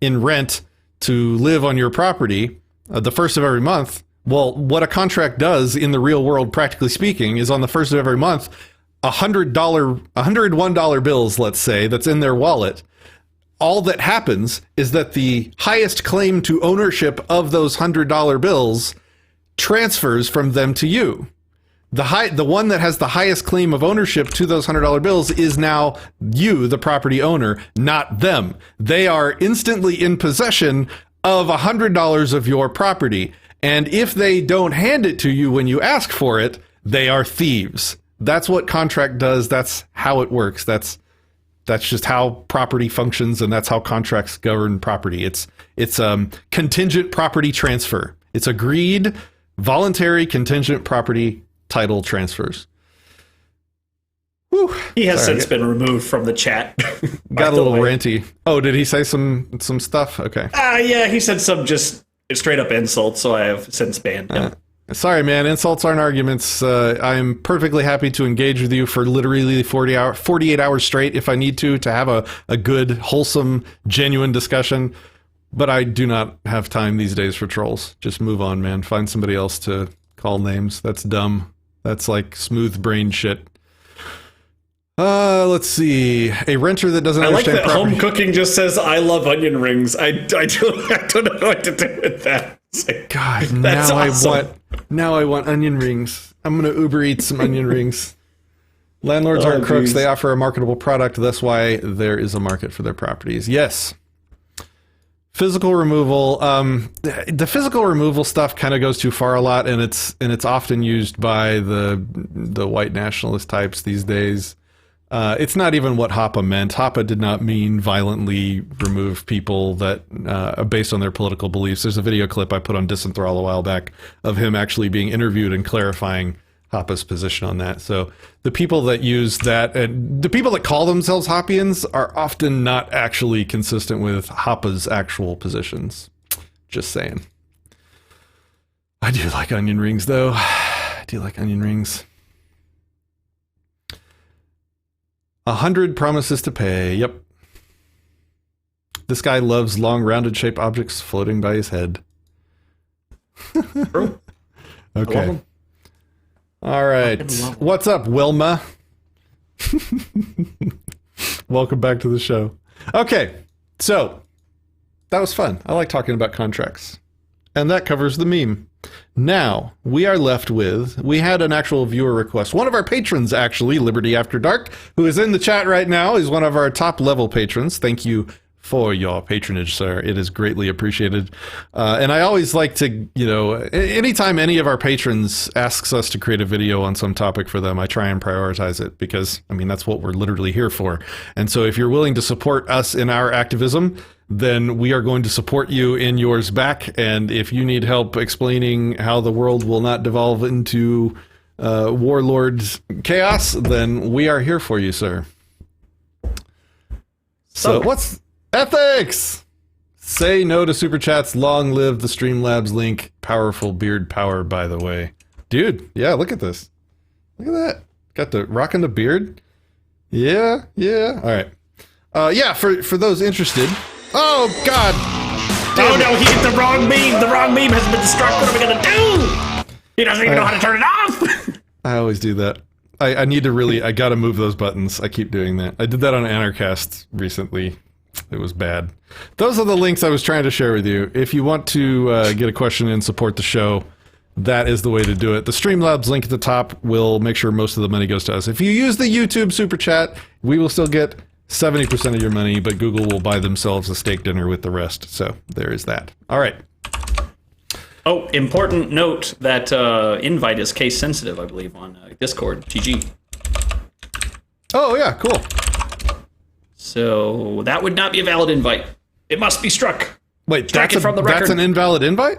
in rent to live on your property the first of every month, well, what a contract does in the real world, practically speaking, is on the first of every month, $101 bills, let's say, that's in their wallet. All that happens is that the highest claim to ownership of those $100 bills transfers from them to you. The one that has the highest claim of ownership to those $100 bills is now you, the property owner, not them. They are instantly in possession of $100 of your property. And if they don't hand it to you when you ask for it, they are thieves. That's what contract does. That's how it works. That's just how property functions, and that's how contracts govern property. It's contingent property transfer. It's agreed, voluntary contingent property title transfers. Whew. He has since been removed from the chat. Got a little ranty. Oh, did he say some stuff? Okay. Yeah, he said some just straight up insults, so I have since banned him. Sorry, man. Insults aren't arguments. I'm perfectly happy to engage with you for literally 48 hours straight if I need to have a good, wholesome, genuine discussion. But I do not have time these days for trolls. Just move on, man. Find somebody else to call names. That's dumb. That's like smooth brain shit. Let's see. A renter that doesn't understand property. I like that home cooking just says, I love onion rings. I don't know what to do with that. Like, God, that's awesome. Now I want onion rings. I'm going to Uber Eat some onion rings. Landlords aren't crooks. They offer a marketable product. That's why there is a market for their properties. Yes. Physical removal. The physical removal stuff kind of goes too far a lot, and it's often used by the white nationalist types these days. It's not even what Hoppe meant. Hoppe did not mean violently remove people that based on their political beliefs. There's a video clip I put on Disenthrall a while back of him actually being interviewed and clarifying Hoppe's position on that. So the people that use that, and the people that call themselves Hoppians, are often not actually consistent with Hoppe's actual positions. Just saying. I do like onion rings, though. I do like onion rings. 100 promises to pay. Yep. This guy loves long, rounded shaped objects floating by his head. Okay. All right. What's up, Wilma? Welcome back to the show. Okay. So, that was fun. I like talking about contracts. And that covers the meme. Now, we are left with, we had an actual viewer request. One of our patrons, actually, Liberty After Dark, who is in the chat right now, is one of our top level patrons. Thank you for your patronage, sir. It is greatly appreciated. And I always like to, anytime any of our patrons asks us to create a video on some topic for them, I try and prioritize it because, that's what we're literally here for. And so if you're willing to support us in our activism, then we are going to support you in yours back. And if you need help explaining how the world will not devolve into warlords chaos, then we are here for you, sir. So what's ethics? Say no to super chats. Long live the Streamlabs link. Powerful beard power, by the way. Dude, yeah, look at this. Look at that. Got the rocking the beard. Yeah. All right. Yeah, for those interested. Oh, God. Oh, no, he hit the wrong beam. The wrong beam has been struck. What are we going to do? He doesn't even know how to turn it off. I always do that. I need to I got to move those buttons. I keep doing that. I did that on Anarchast recently. It was bad. Those are the links I was trying to share with you. If you want to get a question and support the show, that is the way to do it. The Streamlabs link at the top will make sure most of the money goes to us. If you use the YouTube Super Chat, we will still get 70% of your money, but Google will buy themselves a steak dinner with the rest. So there is that. All right. Oh, important note that invite is case sensitive, I believe, on Discord. GG. Oh, yeah, cool. So that would not be a valid invite. It must be struck. Wait, that's an invalid invite?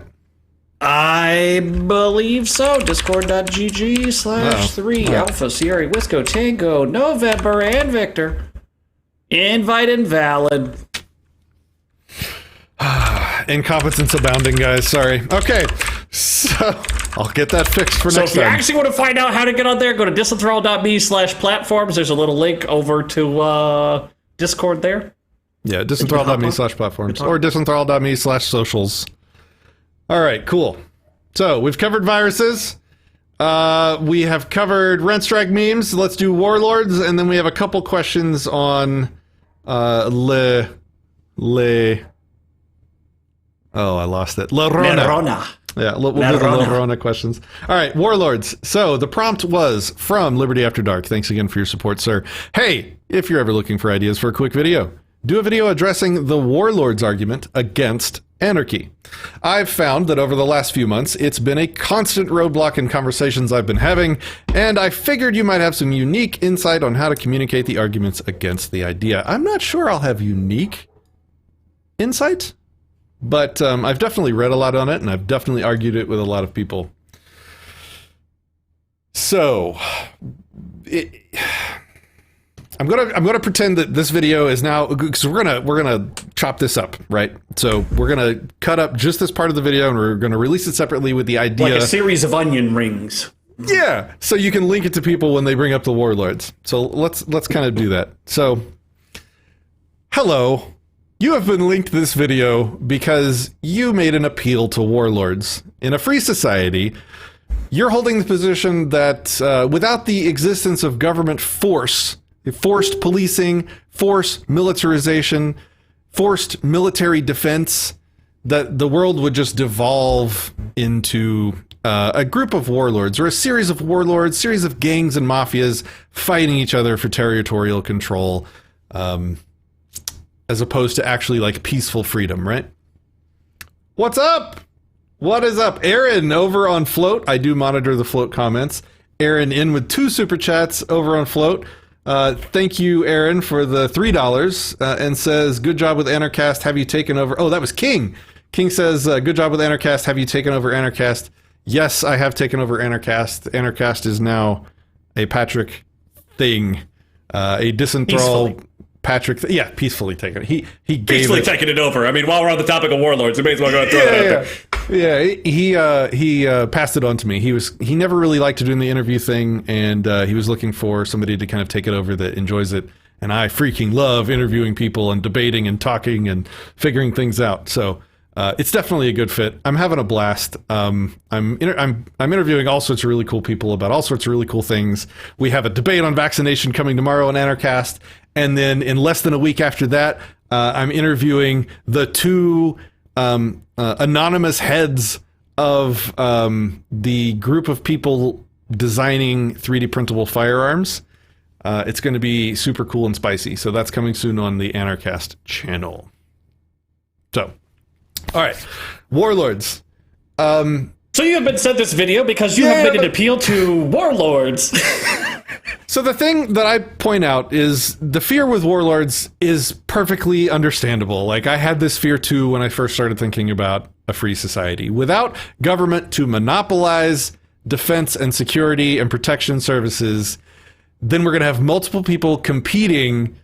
I believe so. Discord.gg/3 Alpha Sierra Whisko Tango November and Victor. Invite invalid. Incompetence abounding, guys. Sorry. Okay, so I'll get that fixed for next time. So if you actually want to find out how to get on there, go to disenthrall.me/platforms. There's a little link over to Discord there. Yeah, disenthrall.me/platforms or disenthrall.me/socials. All right, cool. So we've covered viruses. We have covered rent strike memes. Let's do warlords, and then we have a couple questions on I lost it. La Rona. Yeah, we'll do the La Rona questions. All right, warlords. So the prompt was from Liberty After Dark. Thanks again for your support, sir. Hey, if you're ever looking for ideas for a quick video, do a video addressing the warlords argument against anarchy. I've found that over the last few months, it's been a constant roadblock in conversations I've been having, and I figured you might have some unique insight on how to communicate the arguments against the idea. I'm not sure I'll have unique insight, but I've definitely read a lot on it, and I've definitely argued it with a lot of people. So, I'm gonna pretend that this video is now, because we're gonna chop this up, right? So we're gonna cut up just this part of the video, and we're gonna release it separately with the idea, like a series of onion rings. Yeah, so you can link it to people when they bring up the warlords. So let's kind of do that. So, hello, you have been linked to this video because you made an appeal to warlords in a free society. You're holding the position that without the existence of government force, forced policing, forced militarization, forced military defense, that the world would just devolve into a group of warlords, or a series of warlords, series of gangs and mafias fighting each other for territorial control, as opposed to actually like peaceful freedom, right? What's up? What is up? Aaron over on Float. I do monitor the Float comments. Aaron in with 2 super chats over on Float. Thank you, Aaron, for the $3, and says, good job with Anarchast. Have you taken over? Oh, that was King. King says, good job with Anarchast. Have you taken over Anarchast? Yes, I have taken over Anarchast. Anarchast is now a Patrick thing. A Disenthrall Patrick. Yeah, peacefully taken it. He gave peacefully taking it over. I mean, while we're on the topic of Warlords, we may as well go and throw that out there. Yeah, he passed it on to me. He never really liked doing the interview thing, and he was looking for somebody to kind of take it over that enjoys it. And I freaking love interviewing people and debating and talking and figuring things out. So it's definitely a good fit. I'm having a blast. I'm interviewing all sorts of really cool people about all sorts of really cool things. We have a debate on vaccination coming tomorrow on Anarchast, and then in less than a week after that, I'm interviewing the 2 anonymous heads of the group of people designing 3D printable firearms. It's going to be super cool and spicy. So that's coming soon on the Anarchast channel. So, all right, Warlords. So you have been sent this video because you have made an appeal to Warlords. So the thing that I point out is the fear with Warlords is perfectly understandable. Like, I had this fear too when I first started thinking about a free society. Without government to monopolize defense and security and protection services, then we're going to have multiple people competing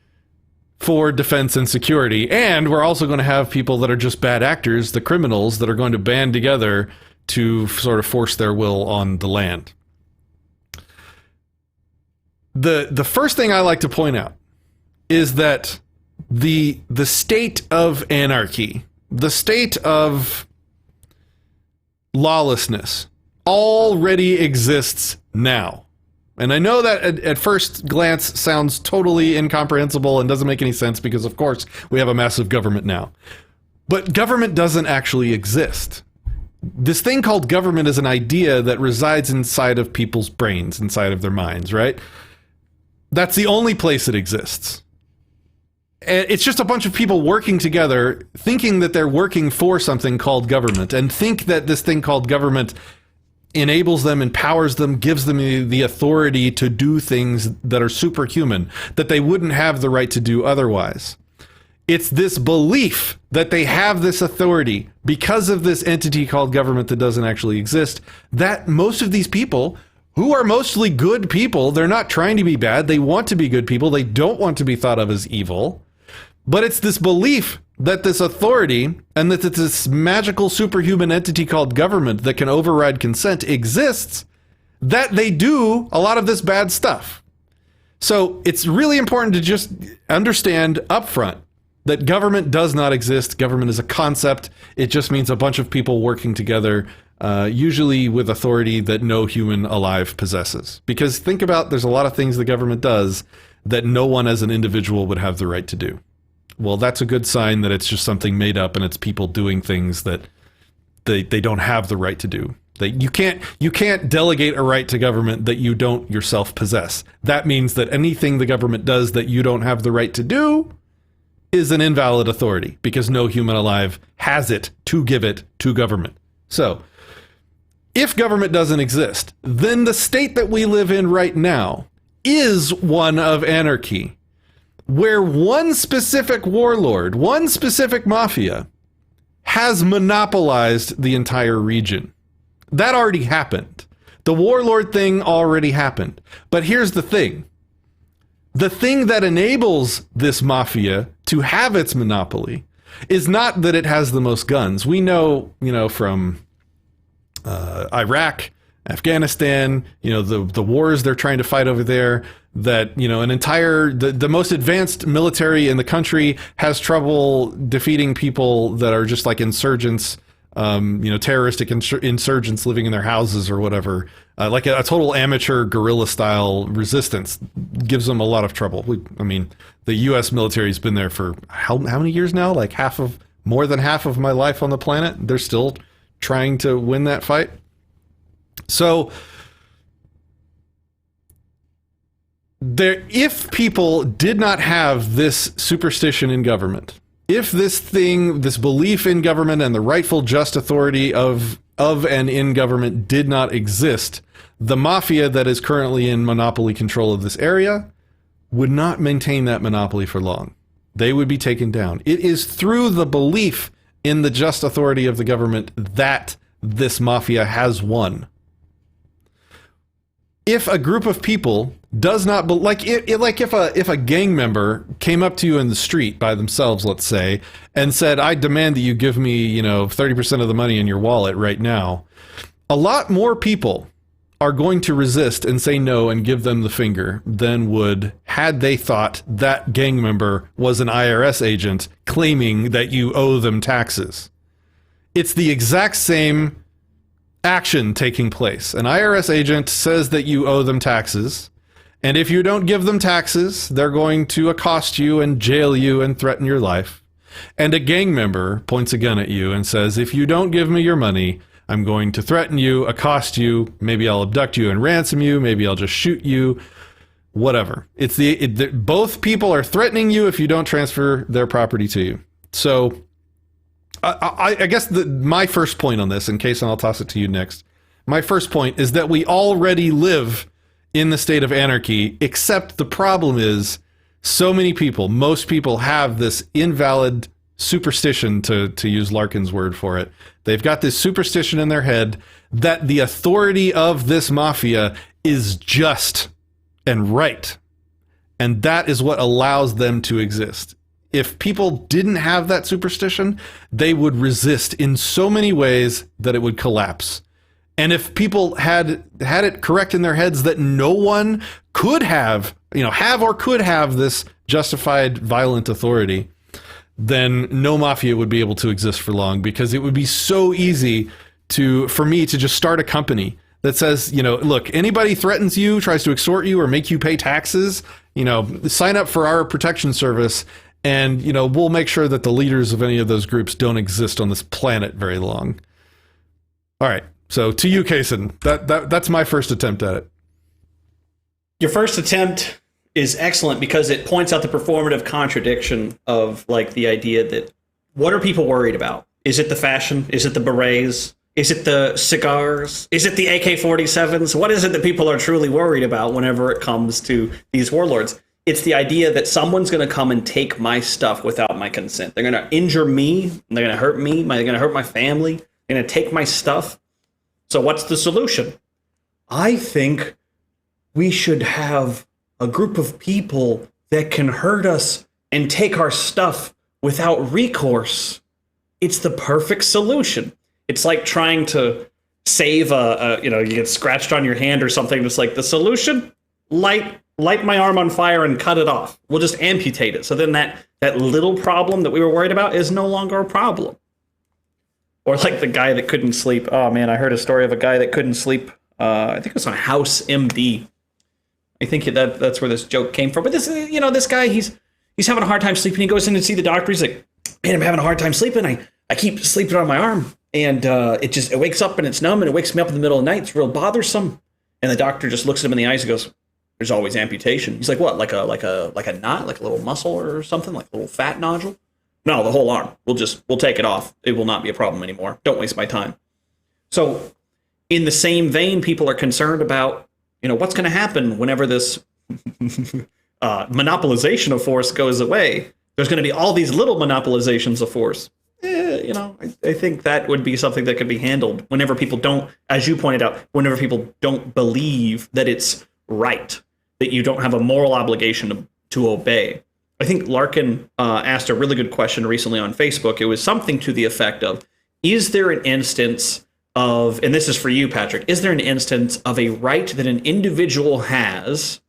for defense and security. And we're also going to have people that are just bad actors, the criminals, that are going to band together to sort of force their will on the land. The first thing I like to point out is that the state of anarchy, the state of lawlessness already exists now. And I know that at first glance sounds totally incomprehensible and doesn't make any sense because, of course, we have a massive government now. But government doesn't actually exist. This thing called government is an idea that resides inside of people's brains, inside of their minds, right? That's the only place it exists. And it's just a bunch of people working together, thinking that they're working for something called government, and think that this thing called government enables them, empowers them, gives them the authority to do things that are superhuman, that they wouldn't have the right to do otherwise. It's this belief that they have this authority because of this entity called government that doesn't actually exist, that most of these people, who are mostly good people, they're not trying to be bad, they want to be good people, they don't want to be thought of as evil, but it's this belief that this authority and that this magical superhuman entity called government that can override consent exists, that they do a lot of this bad stuff. So it's really important to just understand upfront that government does not exist. Government is a concept. It just means a bunch of people working together, usually with authority that no human alive possesses. Because think about, there's a lot of things the government does that no one as an individual would have the right to do. Well, that's a good sign that it's just something made up and it's people doing things that they don't have the right to do. That you can't delegate a right to government that you don't yourself possess. That means that anything the government does that you don't have the right to do is an invalid authority because no human alive has it to give it to government. So, if government doesn't exist, then the state that we live in right now is one of anarchy, where one specific warlord, one specific mafia, has monopolized the entire region. That already happened. The warlord thing already happened. But here's the thing. The thing that enables this mafia to have its monopoly is not that it has the most guns. We know, from Iraq, Afghanistan, the wars they're trying to fight over there, that, the most advanced military in the country has trouble defeating people that are just like insurgents terroristic insurgents living in their houses or whatever. Like a total amateur guerrilla style resistance gives them a lot of trouble. The U.S. military has been there for how many years now? Like more than half of my life on the planet. They're still trying to win that fight. So if people did not have this superstition in government, if this belief in government and the rightful just authority of and in government did not exist, the mafia that is currently in monopoly control of this area would not maintain that monopoly for long. They would be taken down. It is through the belief in the just authority of the government that this mafia has won. If a group of people does not, if a gang member came up to you in the street by themselves, let's say, and said, I demand that you give me, 30% of the money in your wallet right now, a lot more people are going to resist and say no and give them the finger than would had they thought that gang member was an IRS agent claiming that you owe them taxes. It's the exact same action taking place. An IRS agent says that you owe them taxes, and if you don't give them taxes, they're going to accost you and jail you and threaten your life. And a gang member points a gun at you and says, if you don't give me your money, I'm going to threaten you, accost you, maybe I'll abduct you and ransom you, maybe I'll just shoot you, whatever. Both people are threatening you if you don't transfer their property to you. So I guess my first point on this, in case I'll toss it to you next, my first point is that we already live in the state of anarchy, except the problem is so many people, most people have this invalid superstition, to use Larkin's word for it. They've got this superstition in their head that the authority of this mafia is just and right. And that is what allows them to exist. If people didn't have that superstition, they would resist in so many ways that it would collapse. And if people had it correct in their heads that no one could have this justified violent authority, then no mafia would be able to exist for long, because it would be so easy for me to just start a company that says, look, anybody threatens you, tries to extort you or make you pay taxes, sign up for our protection service. And, we'll make sure that the leaders of any of those groups don't exist on this planet very long. All right. So to you, Kason, that's my first attempt at it. Your first attempt is excellent because it points out the performative contradiction of the idea that what are people worried about? Is it the fashion? Is it the berets? Is it the cigars? Is it the AK-47s? What is it that people are truly worried about whenever it comes to these warlords? It's the idea that someone's going to come and take my stuff without my consent. They're going to injure me. They're going to hurt me. They're going to hurt my family. They're going to take my stuff. So what's the solution? I think we should have a group of people that can hurt us and take our stuff without recourse. It's the perfect solution. It's like trying to save you get scratched on your hand or something. It's like the solution, light my arm on fire and cut it off. We'll just amputate it. So then that little problem that we were worried about is no longer a problem. Or like the guy that couldn't sleep. Oh man, I heard a story of a guy that couldn't sleep. I think it was on House MD. I think that's where this joke came from. But this guy, he's having a hard time sleeping. He goes in to see the doctor. He's like, man, I'm having a hard time sleeping. I keep sleeping on my arm. And it wakes up and it's numb and it wakes me up in the middle of the night. It's real bothersome. And the doctor just looks at him in the eyes and goes, there's always amputation. He's like, what? Like a knot, like a little muscle or something, like a little fat nodule? No, the whole arm. We'll take it off. It will not be a problem anymore. Don't waste my time. So in the same vein, people are concerned about, what's going to happen whenever this monopolization of force goes away. There's going to be all these little monopolizations of force. I think that would be something that could be handled whenever people don't, as you pointed out, whenever people don't believe that it's right, that you don't have a moral obligation to obey. I think Larkin asked a really good question recently on Facebook. It was something to the effect of, is there an instance of, and this is for you, Patrick, is there an instance of a right that an individual has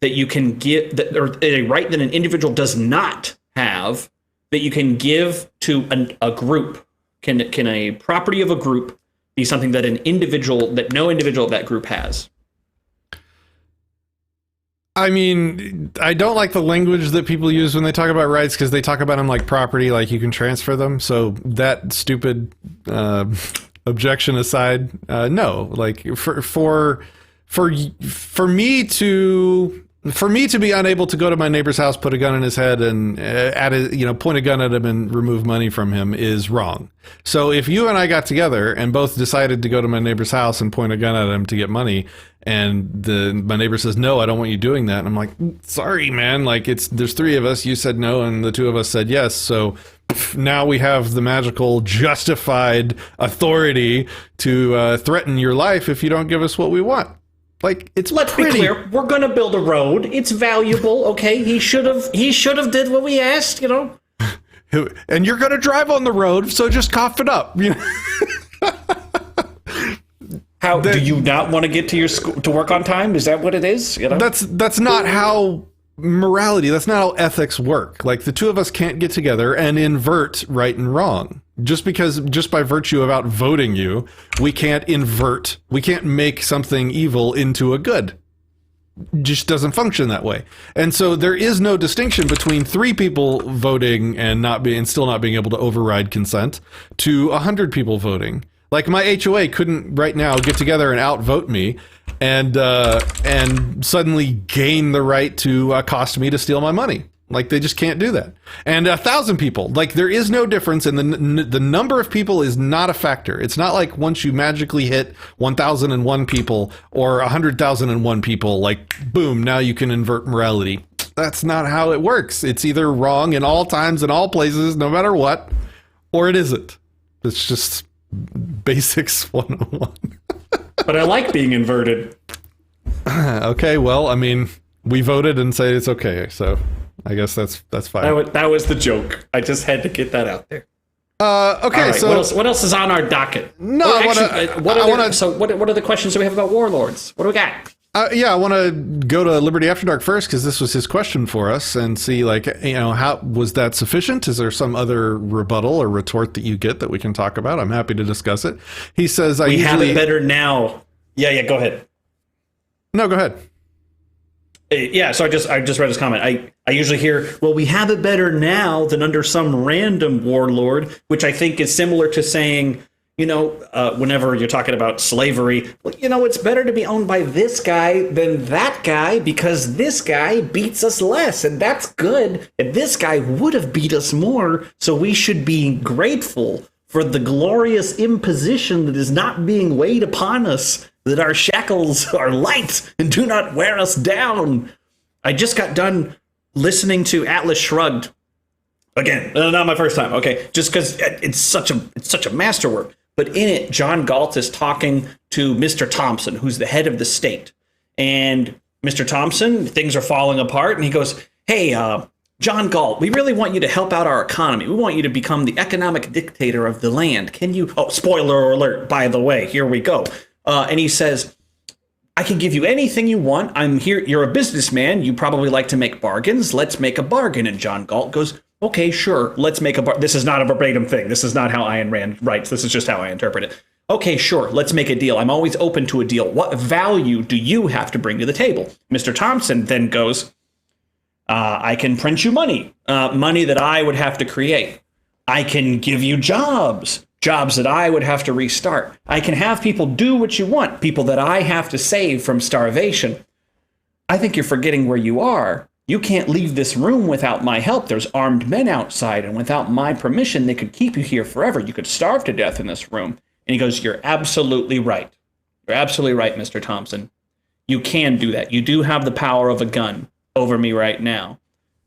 that you can give, or a right that an individual does not have that you can give to a group Can a property of a group be something that no individual of that group has? I mean, I don't like the language that people use when they talk about rights, because they talk about them like property, like you can transfer them. So that stupid objection aside, no. Like for me to be unable to go to my neighbor's house, put a gun in his head, and point a gun at him and remove money from him is wrong. So if you and I got together and both decided to go to my neighbor's house and point a gun at him to get money, and my neighbor says, no, I don't want you doing that, and I'm like, sorry, man, like there's three of us, you said no, and the two of us said yes, so now we have the magical justified authority to threaten your life if you don't give us what we want. Like, let's be clear, we're going to build a road. It's valuable, okay? He should have did what we asked, And you're going to drive on the road, so just cough it up. How do you not want to get to your school to work on time? Is that what it is? That's not how morality, that's not how ethics work. Like, the two of us can't get together and invert right and wrong. Just by virtue of outvoting you, we can't make something evil into a good. Just doesn't function that way. And so there is no distinction between 3 people voting and still not being able to override consent to 100 people voting. Like, my HOA couldn't right now get together and outvote me and suddenly gain the right to cost me to steal my money. Like, they just can't do that. And 1,000 people, like, there is no difference, and the number of people is not a factor. It's not like once you magically hit 1,001 people or 100,001 people, like, boom, now you can invert morality. That's not how it works. It's either wrong in all times, in all places, no matter what, or it isn't. It's just basics 101. But I like being inverted. Okay, well, I mean, we voted and say it's okay, so I guess that's fine. That was the joke. I just had to get that out there. Okay, right, so what else is on our docket? No, what are the questions that we have about Warlords? What do we got? I want to go to Liberty After Dark first, because this was his question for us, and see, like, how was that sufficient? Is there some other rebuttal or retort that you get that we can talk about? I'm happy to discuss it. He says, we have it better now. Yeah, go ahead. No, go ahead. Yeah, so I just read his comment. I usually hear, well, we have it better now than under some random warlord, which I think is similar to saying, whenever you're talking about slavery, well, it's better to be owned by this guy than that guy because this guy beats us less, and that's good. And this guy would have beat us more, so we should be grateful for the glorious imposition that is not being weighed upon us, that our shackles are light and do not wear us down. I just got done listening to Atlas Shrugged. Again, not my first time, okay? Just because it's such a masterwork. But in it, John Galt is talking to Mr. Thompson, who's the head of the state. And Mr. Thompson, things are falling apart, and he goes, hey, John Galt, we really want you to help out our economy. We want you to become the economic dictator of the land. Can you... Oh, spoiler alert, by the way, here we go. And he says, I can give you anything you want. I'm here. You're a businessman. You probably like to make bargains. Let's make a bargain. And John Galt goes, okay, sure. Let's make a bargain. This is not a verbatim thing. This is not how Ayn Rand writes. This is just how I interpret it. Okay, sure. Let's make a deal. I'm always open to a deal. What value do you have to bring to the table? Mr. Thompson then goes, I can print you money, money that I would have to create. I can give you jobs that I would have to restart. I can have people do what you want, people that I have to save from starvation. I think you're forgetting where you are. You can't leave this room without my help. There's armed men outside, and without my permission, they could keep you here forever. You could starve to death in this room. And he goes, you're absolutely right. You're absolutely right, Mr. Thompson. You can do that. You do have the power of a gun over me right now.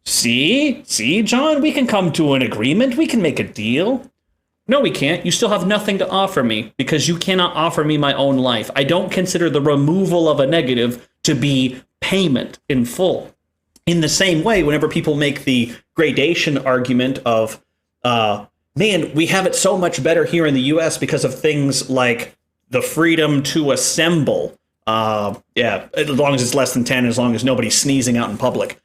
See, John, we can come to an agreement. We can make a deal. No, we can't. You still have nothing to offer me because you cannot offer me my own life. I don't consider the removal of a negative to be payment in full. In the same way, whenever people make the gradation argument of, man, we have it so much better here in the U.S. because of things like the freedom to assemble. As long as it's less than 10, as long as nobody's sneezing out in public.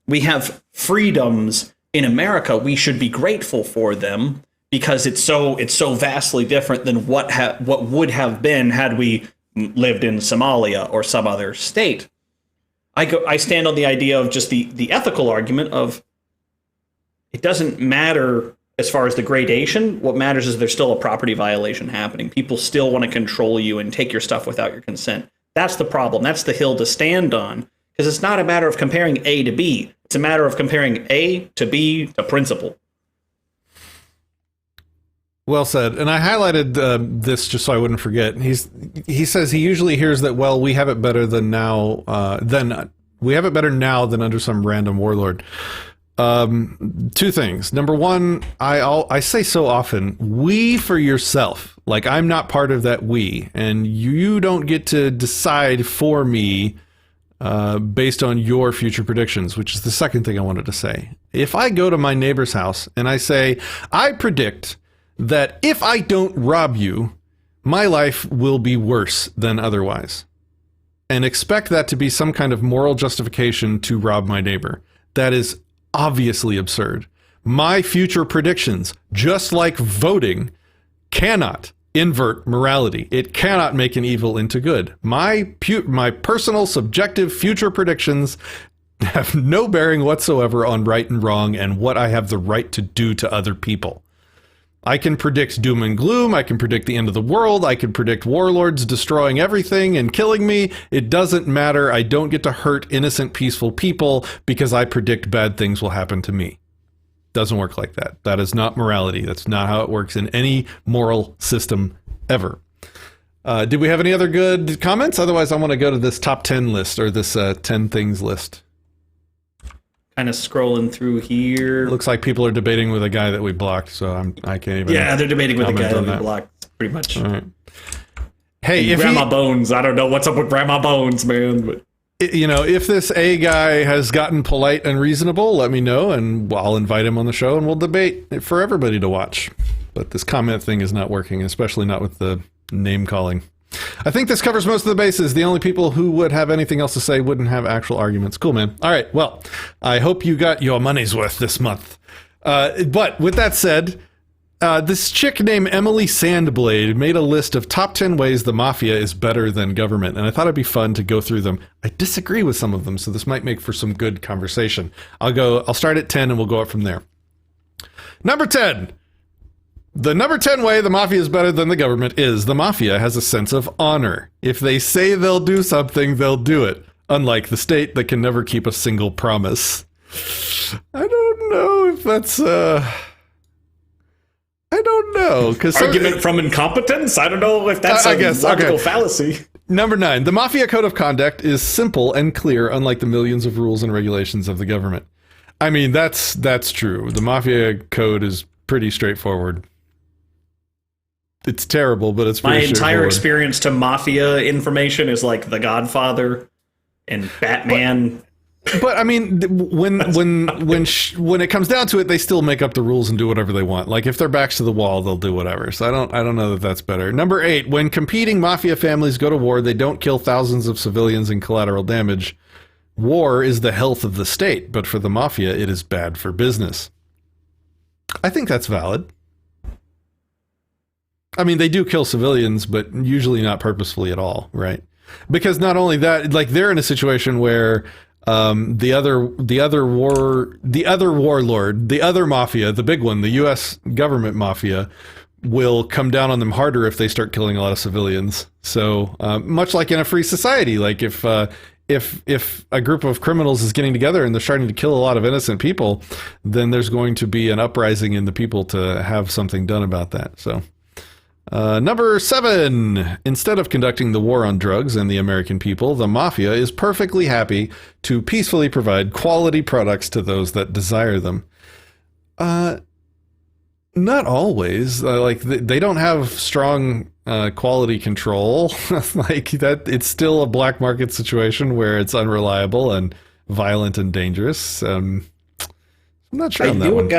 We have freedoms in America. We should be grateful for them. because it's so vastly different than what would have been had we lived in Somalia or some other state. I stand on the idea of just the ethical argument of it doesn't matter as far as the gradation. What matters is there's still a property violation happening. People still want to control you and take your stuff without your consent. That's the problem. That's the hill to stand on, because it's not a matter of comparing A to B. It's a matter of comparing A to B to principle. Well said. And I highlighted this just so I wouldn't forget. He says he usually hears that, well, we have it better than now, we have it better now than under some random warlord. Two things. Number one, I say so often, we for yourself. Like, I'm not part of that we, and you don't get to decide for me based on your future predictions, which is the second thing I wanted to say. If I go to my neighbor's house and I say, I predict that if I don't rob you, my life will be worse than otherwise, and expect that to be some kind of moral justification to rob my neighbor, that is obviously absurd. My future predictions, just like voting, cannot invert morality. It cannot make an evil into good. My personal subjective future predictions have no bearing whatsoever on right and wrong and what I have the right to do to other people. I can predict doom and gloom. I can predict the end of the world. I can predict warlords destroying everything and killing me. It doesn't matter. I don't get to hurt innocent, peaceful people because I predict bad things will happen to me. Doesn't work like that. That is not morality. That's not how it works in any moral system ever. Did we have any other good comments? Otherwise, I want to go to this top 10 list, or this 10 things list. Kind of scrolling through here. Looks like people are debating with a guy that we blocked, so I can't even. Yeah, they're debating with a guy that we blocked, pretty much. All right. Hey, if Grandma Bones, I don't know what's up with Grandma Bones, man. But if this A guy has gotten polite and reasonable, let me know, and I'll invite him on the show, and we'll debate for everybody to watch. But this comment thing is not working, especially not with the name calling. I think this covers most of the bases. The only people who would have anything else to say wouldn't have actual arguments. Cool, man. All right. Well, I hope you got your money's worth this month. But with that said, this chick named Emily Sandblade made a list of top 10 ways the Mafia is better than government, and I thought it'd be fun to go through them. I disagree with some of them, so this might make for some good conversation. I'll start at 10 and we'll go up from there. Number 10. The number 10 way the Mafia is better than the government is the Mafia has a sense of honor. If they say they'll do something, they'll do it. Unlike the state that can never keep a single promise. I don't know if that's, I don't know. Argument from incompetence? I don't know if that's a logical fallacy. Number 9. The Mafia code of conduct is simple and clear, unlike the millions of rules and regulations of the government. I mean, that's true. The Mafia code is pretty straightforward. It's terrible, but it's pretty My entire experience to Mafia information is like The Godfather and Batman. But I mean, when it comes down to it, they still make up the rules and do whatever they want. Like, if their back's to the wall, they'll do whatever. So I don't know that that's better. Number 8, when competing Mafia families go to war, they don't kill thousands of civilians and collateral damage. War is the health of the state, but for the Mafia, it is bad for business. I think that's valid. I mean, they do kill civilians, but usually not purposefully at all, right? Because not only that, like, they're in a situation where the other warlord, the other mafia, the big one, the U.S. government mafia, will come down on them harder if they start killing a lot of civilians. So much like in a free society, like if a group of criminals is getting together and they're starting to kill a lot of innocent people, then there's going to be an uprising in the people to have something done about that. So. Number 7, instead of conducting the war on drugs and the American people, the Mafia is perfectly happy to peacefully provide quality products to those that desire them. Not always. Like, they don't have strong quality control. Like, that, it's still a black market situation where it's unreliable and violent and dangerous. I'm not sure on that one. I knew a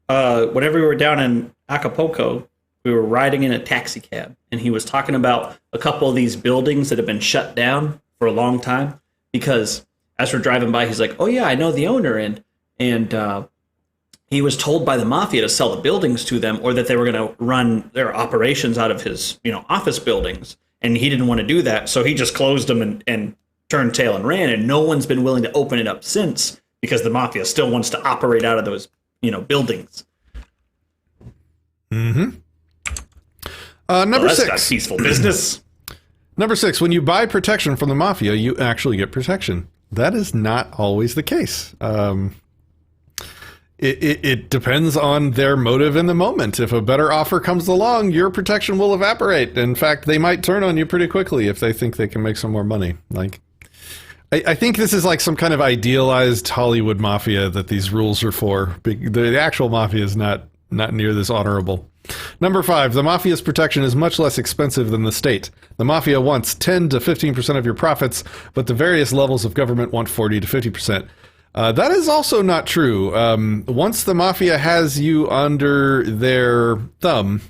guy, whenever we were down in Acapulco, we were riding in a taxi cab, and he was talking about a couple of these buildings that have been shut down for a long time because as we're driving by, he's like, oh yeah, I know the owner. And he was told by the Mafia to sell the buildings to them, or that they were going to run their operations out of his, office buildings. And he didn't want to do that. So he just closed them and turned tail and ran. And no one's been willing to open it up since, because the Mafia still wants to operate out of those, buildings. Mm-hmm. Number that's 6. Not peaceful business. Number 6, when you buy protection from the Mafia, you actually get protection. That is not always the case. It depends on their motive in the moment. If a better offer comes along, your protection will evaporate. In fact, they might turn on you pretty quickly if they think they can make some more money. Like, I think this is like some kind of idealized Hollywood mafia that these rules are for. The actual mafia is not near this honorable. Number 5, the mafia's protection is much less expensive than the state. The mafia wants 10 to 15% of your profits, but the various levels of government want 40 to 50%. That is also not true. Once the mafia has you under their thumb,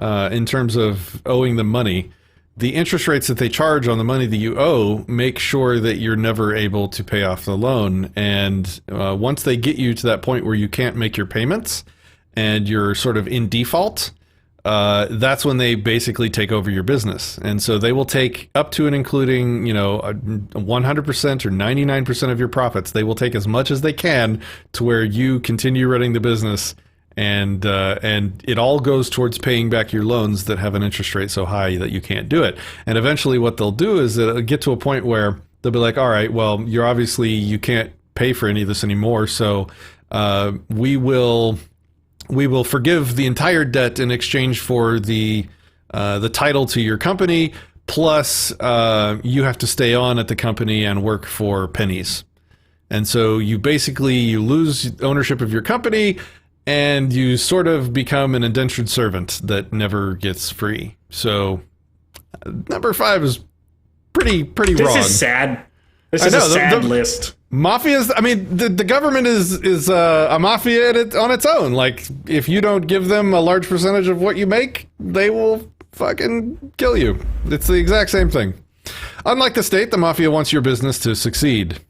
in terms of owing them money, the interest rates that they charge on the money that you owe make sure that you're never able to pay off the loan. And once they get you to that point where you can't make your payments and you're sort of in default, that's when they basically take over your business. And so they will take up to and including, 100% or 99% of your profits. They will take as much as they can to where you continue running the business, and it all goes towards paying back your loans that have an interest rate so high that you can't do it. And eventually what they'll do is it'll get to a point where they'll be like, all right, well, you can't pay for any of this anymore. So we will forgive the entire debt in exchange for the title to your company, plus you have to stay on at the company and work for pennies. And so you lose ownership of your company, and you sort of become an indentured servant that never gets free. So number 5 is pretty wrong. This is sad. This is a sad list. Mafia's, the government is a mafia on its own. Like, if you don't give them a large percentage of what you make, they will fucking kill you. It's the exact same thing. Unlike the state, the mafia wants your business to succeed.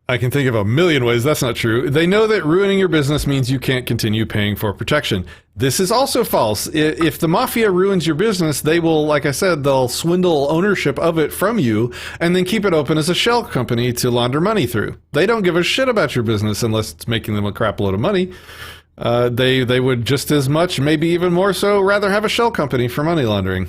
I can think of a million ways that's not true. They know that ruining your business means you can't continue paying for protection. This is also false. If the mafia ruins your business, they will, like I said, they'll swindle ownership of it from you and then keep it open as a shell company to launder money through. They don't give a shit about your business unless it's making them a crap load of money. They would just as much, maybe even more so, rather have a shell company for money laundering.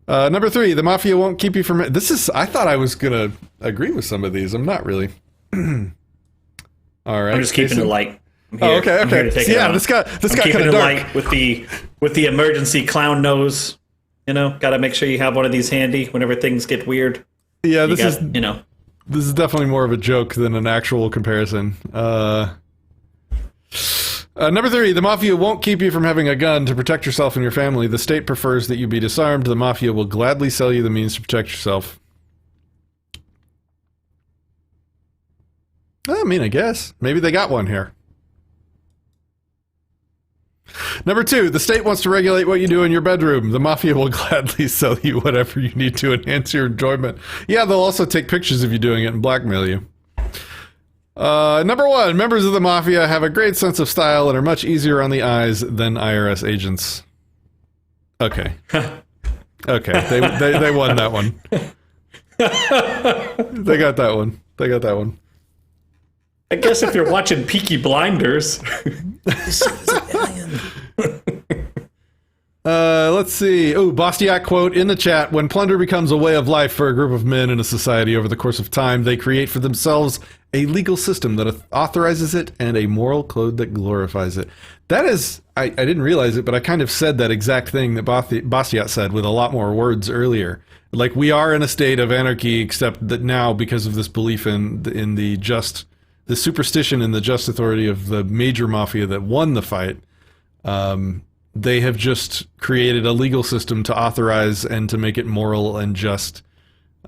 Number 3, the mafia won't keep you from... I thought I was going to agree with some of these. I'm not really. All right. I'm just keeping it light. Okay. This got kind of dark. Light with the emergency clown nose. Got to make sure you have one of these handy whenever things get weird. Yeah, this is definitely more of a joke than an actual comparison. Number 3, the mafia won't keep you from having a gun to protect yourself and your family. The state prefers that you be disarmed. The mafia will gladly sell you the means to protect yourself. I guess. Maybe they got one here. Number 2, the state wants to regulate what you do in your bedroom. The mafia will gladly sell you whatever you need to enhance your enjoyment. Yeah, they'll also take pictures of you doing it and blackmail you. Number 1, members of the mafia have a great sense of style and are much easier on the eyes than IRS agents. Okay. They won that one. They got that one. I guess if you're watching Peaky Blinders. Let's see. Bastiat quote in the chat: when plunder becomes a way of life for a group of men in a society over the course of time, they create for themselves a legal system that authorizes it and a moral code that glorifies it. That is, I didn't realize it, but I kind of said that exact thing that Bastiat said with a lot more words earlier. Like, we are in a state of anarchy, except that now, because of this belief in the superstition in the just authority of the major mafia that won the fight, they have just created a legal system to authorize and to make it moral and just,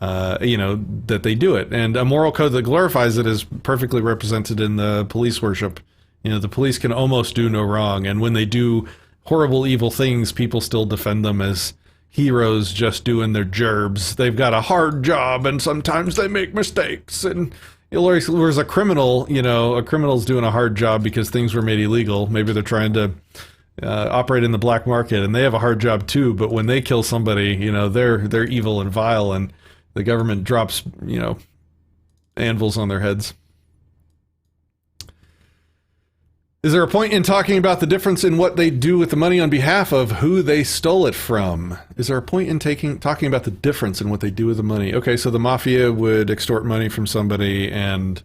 that they do it. And a moral code that glorifies it is perfectly represented in the police worship. The police can almost do no wrong. And when they do horrible, evil things, people still defend them as heroes just doing their gerbs. They've got a hard job, and sometimes they make mistakes. And whereas a criminal, a criminal's doing a hard job because things were made illegal. Maybe they're trying to operate in the black market, and they have a hard job too. But when they kill somebody, they're evil and vile, and the government drops, anvils on their heads. Is there a point in talking about the difference in what they do with the money on behalf of who they stole it from? Is there a point in talking about the difference in what they do with the money? Okay, so the Mafia would extort money from somebody, and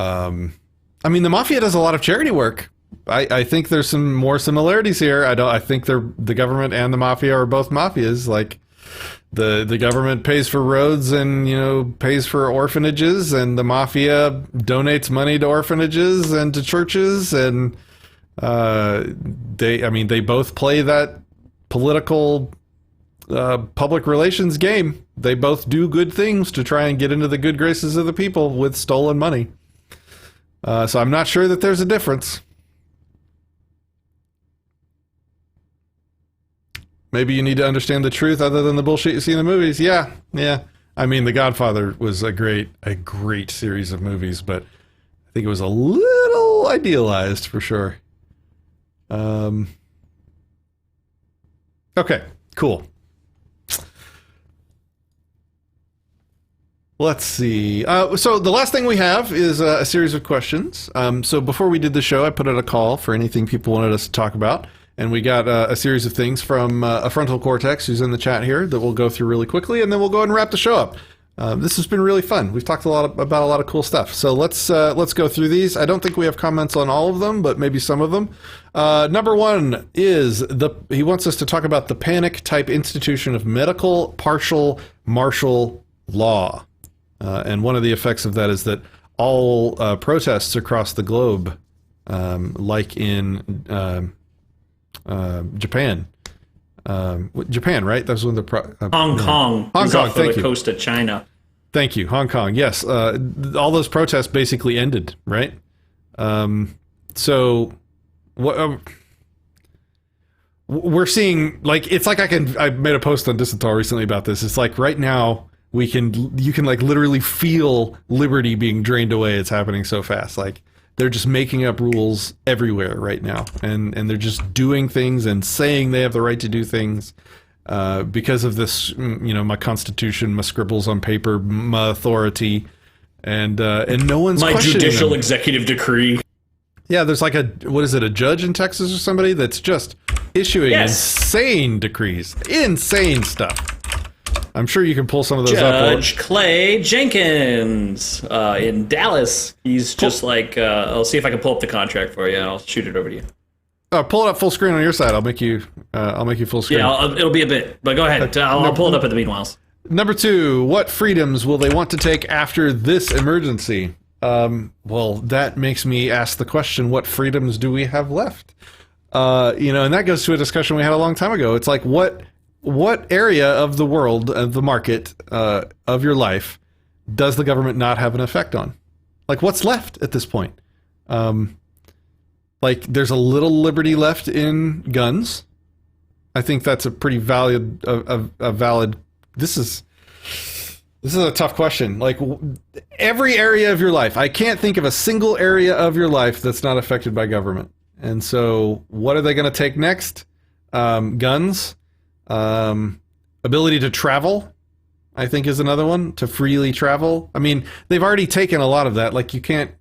the Mafia does a lot of charity work. I think there's some more similarities here. I think the government and the Mafia are both mafias. Like the government pays for roads and pays for orphanages, and the Mafia donates money to orphanages and to churches, and they both play that political public relations game. They both do good things to try and get into the good graces of the people with stolen money. So I'm not sure that there's a difference. Maybe you need to understand the truth other than the bullshit you see in the movies. Yeah. I mean, The Godfather was a great series of movies, but I think it was a little idealized for sure. Okay, cool. Let's see. So the last thing we have is a series of questions. So before we did the show, I put out a call for anything people wanted us to talk about. And we got a series of things from a frontal cortex who's in the chat here that we'll go through really quickly, and then we'll go ahead and wrap the show up. This has been really fun. We've talked about a lot of cool stuff. So let's go through these. I don't think we have comments on all of them, but maybe some of them. Number one is he wants us to talk about the panic type institution of medical partial martial law. And one of the effects of that is that all protests across the globe, like in Japan, right? That was when Hong Kong. Hong Kong, off the coast of China. Thank you, Hong Kong. Yes, all those protests basically ended, right? So what we're seeing, like, it's like I made a post on Disenthrall recently about this. It's like right now you can like literally feel liberty being drained away. It's happening so fast. Like, they're just making up rules everywhere right now, and they're just doing things and saying they have the right to do things because of this, my constitution, my scribbles on paper, my authority, and no one's my questioning judicial them. Executive decree. Yeah, there's like a judge in Texas or somebody that's just issuing insane decrees, insane stuff. I'm sure you can pull some of those up. Judge Clay Jenkins in Dallas. He's just like, I'll see if I can pull up the contract for you, and I'll shoot it over to you. Pull it up full screen on your side. I'll make you full screen. Yeah, it'll be a bit, but go ahead. I'll pull it up in the meanwhile. Number 2, what freedoms will they want to take after this emergency? Well, that makes me ask the question, what freedoms do we have left? And that goes to a discussion we had a long time ago. It's like, what area of the world, of the market, of your life, does the government not have an effect on? Like, what's left at this point? Like, there's a little liberty left in guns. I think that's a pretty valid. This is a tough question. Like, every area of your life, I can't think of a single area of your life that's not affected by government. And so, what are they going to take next? Guns. Ability to travel, I think, is another one, to freely travel. I mean, they've already taken a lot of that. Like, you can't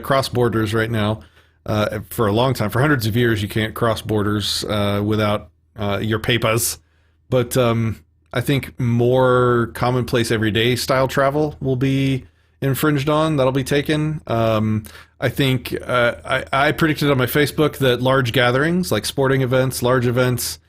cross borders right now. For a long time, for hundreds of years, you can't cross borders without your papers. But I think more commonplace everyday style travel will be infringed on. That'll be taken. I think I predicted on my Facebook that large gatherings, like sporting events, large events,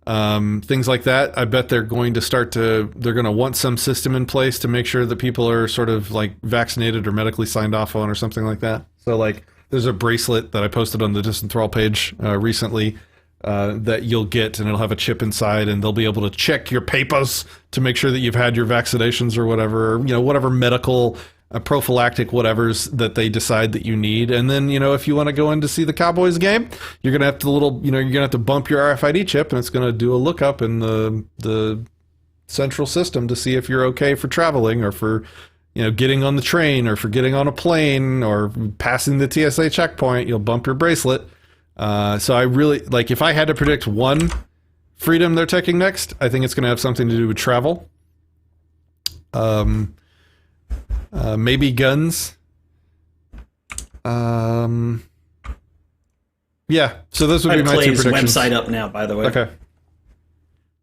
things like that, I bet they're going to want some system in place to make sure that people are sort of like vaccinated or medically signed off on or something like that. So like there's a bracelet that I posted on the Disenthrall page recently that you'll get, and it'll have a chip inside, and they'll be able to check your papers to make sure that you've had your vaccinations or whatever, whatever medical prophylactic whatevers that they decide that you need. And then, if you want to go in to see the Cowboys game, you're going to have to you're going to have to bump your RFID chip, and it's going to do a lookup in the central system to see if you're okay for traveling or for, getting on the train or for getting on a plane or passing the TSA checkpoint. You'll bump your bracelet. So I really, if I had to predict one freedom they're taking next, I think it's going to have something to do with travel. Maybe guns. Yeah, so those would be my two predictions. Website up now, by the way. Okay.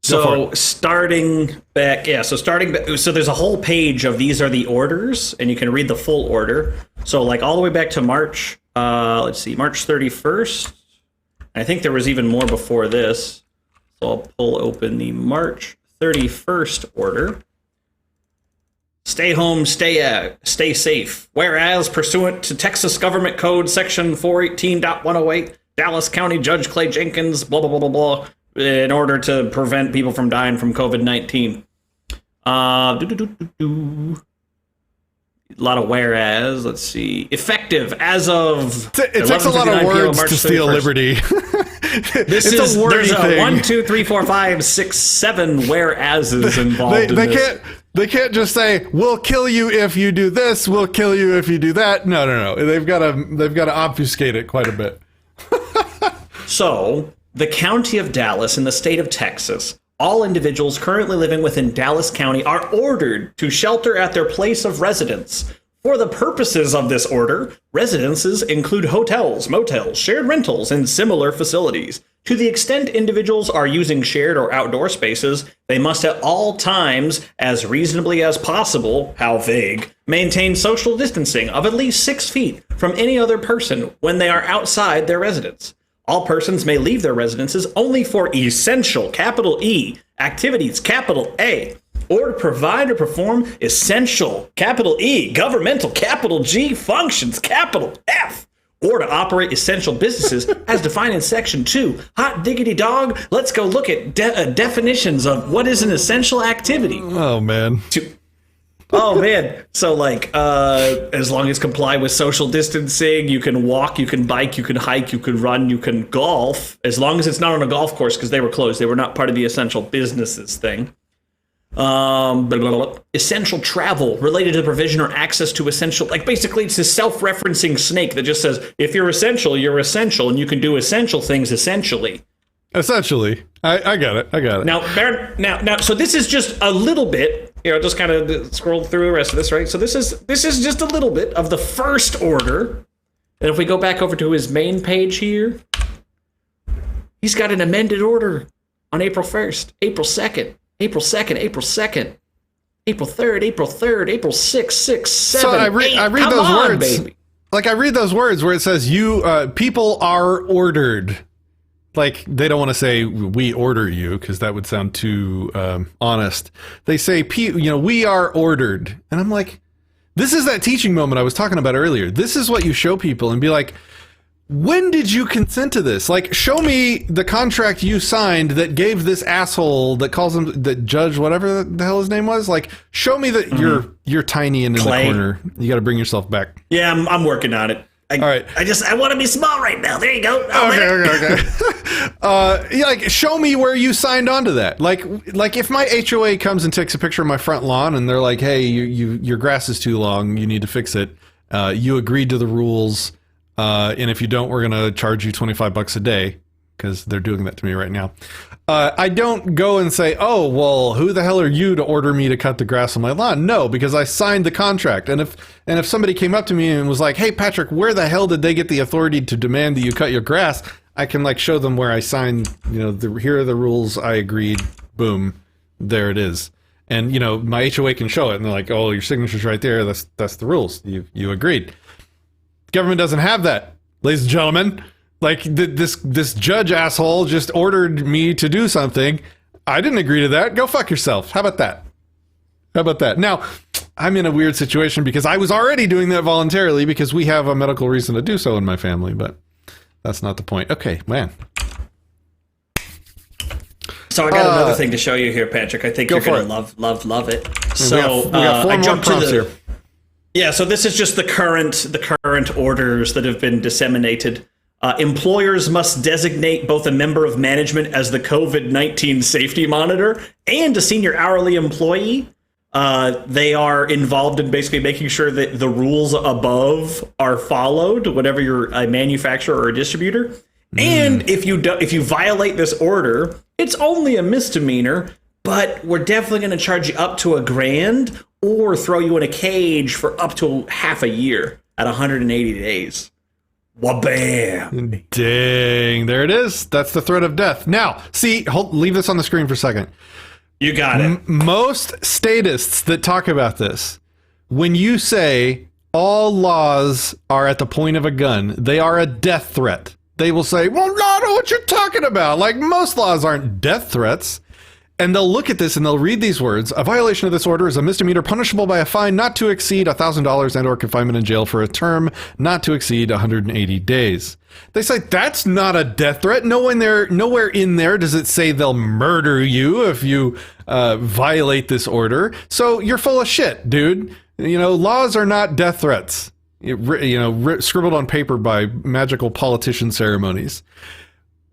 So starting back, so there's a whole page of these are the orders, and you can read the full order. So all the way back to March, March 31st. I think there was even more before this. So I'll pull open the March 31st order. Stay home, stay safe. Whereas, pursuant to Texas Government Code Section 418.108, Dallas County Judge Clay Jenkins, blah, blah, blah, blah, blah, in order to prevent people from dying from COVID-19. A lot of whereas. Let's see. Effective as of. It takes a lot of words to steal liberty. There's a 1, 2, 3, 4, 5, 6, 7 whereases involved in this. They can't just say, "We'll kill you if you do this. We'll kill you if you do that." No. They've got to obfuscate it quite a bit. So, the county of Dallas in the state of Texas, all individuals currently living within Dallas County are ordered to shelter at their place of residence. For the purposes of this order, residences include hotels, motels, shared rentals, and similar facilities. To the extent individuals are using shared or outdoor spaces, they must at all times, as reasonably as possible, how vague, maintain social distancing of at least 6 feet from any other person when they are outside their residence. All persons may leave their residences only for essential, capital E, activities, capital A, or to provide or perform essential, capital E, governmental, capital G, functions, capital F, or to operate essential businesses as defined in Section 2. Hot diggity dog, let's go look at definitions of what is an essential activity. Oh, man. Oh, man. So, as long as comply with social distancing, you can walk, you can bike, you can hike, you can run, you can golf, as long as it's not on a golf course, because they were closed. They were not part of the essential businesses thing. Essential travel related to the provision or access to essential, basically it's a self-referencing snake that just says, if you're essential, and you can do essential things essentially. Essentially. I got it. Now, so this is just a little bit, just kind of scroll through the rest of this, right? So this is just a little bit of the first order. And if we go back over to his main page here, he's got an amended order on April 1st, April 2nd, April 2nd, April 2nd, April 3rd, April 3rd, April 6th, 6th, 7th, So I read those words. Baby. I read those words where it says people are ordered. They don't want to say we order you because that would sound too honest. They say, we are ordered. And I'm like, this is that teaching moment I was talking about earlier. This is what you show people and be like, when did you consent to this? Show me the contract you signed that gave this asshole that calls him the judge, whatever the hell his name was. Show me that you're tiny and in Clay. The corner. You got to bring yourself back. Yeah, I'm working on it. All right. I want to be small right now. There you go. Okay. Show me where you signed on to that. If my HOA comes and takes a picture of my front lawn and they're like, hey, your grass is too long, you need to fix it. You agreed to the rules. And if you don't, we're going to charge you $25 a day because they're doing that to me right now. I don't go and say, oh, well, who the hell are you to order me to cut the grass on my lawn? No, because I signed the contract. And if somebody came up to me and was like, hey, Patrick, where the hell did they get the authority to demand that you cut your grass? I can show them where I signed, here are the rules. I agreed. Boom. There it is. And, my HOA can show it. And they're like, oh, your signature's right there. That's the rules. You agreed. Government doesn't have that, ladies and gentlemen. This judge asshole just ordered me to do something. I didn't agree to that. Go fuck yourself. How about that? Now, I'm in a weird situation because I was already doing that voluntarily because we have a medical reason to do so in my family, but that's not the point. Okay, man. So I got another thing to show you here, Patrick. I think you're going to love it. So we got four more prompts here. Yeah, so this is just the current orders that have been disseminated. Employers must designate both a member of management as the COVID-19 safety monitor and a senior hourly employee. They are involved in basically making sure that the rules above are followed, whatever you're a manufacturer or a distributor. And if you violate this order, it's only a misdemeanor, but we're definitely going to charge you up to $1,000 or throw you in a cage for up to half a year at 180 days. Wabam! Dang, there it is. That's the threat of death. Now, see, leave this on the screen for a second. You got it. Most statists that talk about this, when you say all laws are at the point of a gun, they are a death threat. They will say, well, no, I know what you're talking about. Like, most laws aren't death threats. And they'll look at this and they'll read these words. A violation of this order is a misdemeanor punishable by a fine not to exceed $1,000 and or confinement in jail for a term not to exceed 180 days. They say that's not a death threat. Nowhere in there does it say they'll murder you if you violate this order. So you're full of shit, dude. Laws are not death threats. Scribbled on paper by magical politician ceremonies.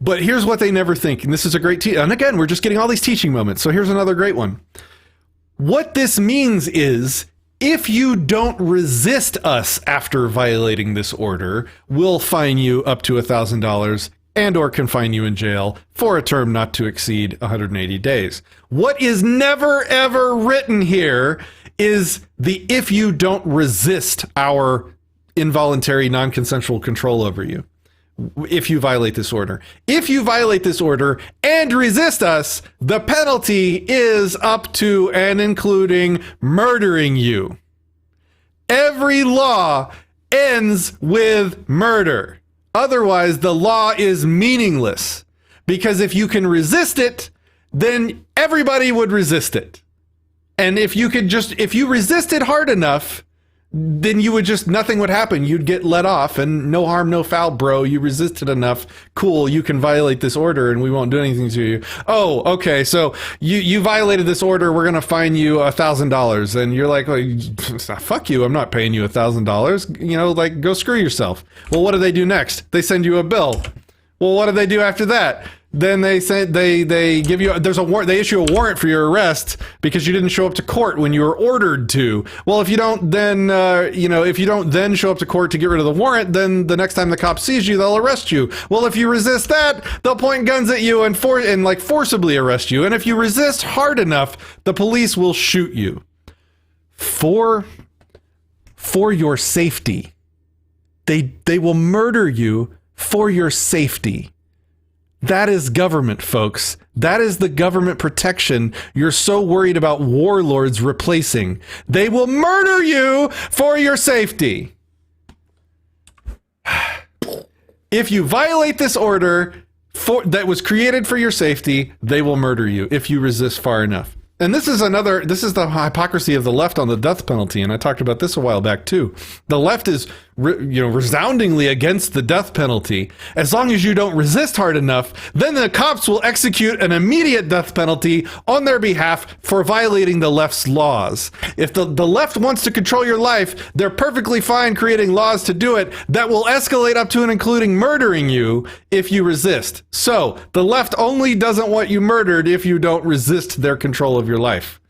But here's what they never think, and this is a great and again, we're just getting all these teaching moments, so here's another great one. What this means is, if you don't resist us after violating this order, we'll fine you up to $1,000 and or confine you in jail for a term not to exceed 180 days. What is never, ever written here is the if you don't resist our involuntary, non-consensual control over you. If you violate this order. If you violate this order and resist us, the penalty is up to and including murdering you. Every law ends with murder. Otherwise, the law is meaningless. Because if you can resist it, then everybody would resist it. And if you resist it hard enough, then nothing would happen. You'd get let off and no harm, no foul, bro. You resisted enough. Cool. You can violate this order and we won't do anything to you. Oh, okay. So you violated this order. We're going to fine you $1,000. And you're like, well, fuck you. I'm not paying you $1,000. Go screw yourself. Well, what do they do next? They send you a bill. Well, what do they do after that? Then they give you they issue a warrant for your arrest because you didn't show up to court when you were ordered to. Well, if you don't then show up to court to get rid of the warrant, then the next time the cop sees you, they'll arrest you. Well, if you resist that, they'll point guns at you and forcibly arrest you. And if you resist hard enough, the police will shoot you. For your safety. They will murder you for your safety. That is government, folks. That is the government protection you're so worried about warlords replacing. They will murder you for your safety. If you violate this order that was created for your safety, they will murder you if you resist far enough. And this is the hypocrisy of the left on the death penalty. And I talked about this a while back too. The left is, resoundingly against the death penalty. As long as you don't resist hard enough, then the cops will execute an immediate death penalty on their behalf for violating the left's laws. If the left wants to control your life, they're perfectly fine creating laws to do it that will escalate up to and including murdering you if you resist. So the left only doesn't want you murdered if you don't resist their control of your life.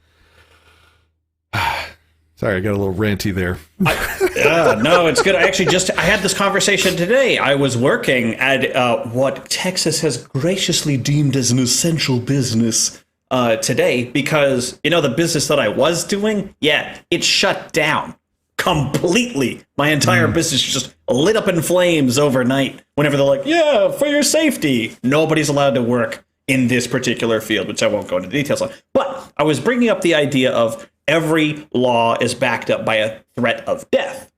Sorry, I got a little ranty there. No, it's good. I had this conversation today. I was working at what Texas has graciously deemed as an essential business today because, the business that I was doing, it shut down completely. My entire business just lit up in flames overnight whenever they're like, for your safety. Nobody's allowed to work in this particular field, which I won't go into details on. But I was bringing up the idea of every law is backed up by a threat of death.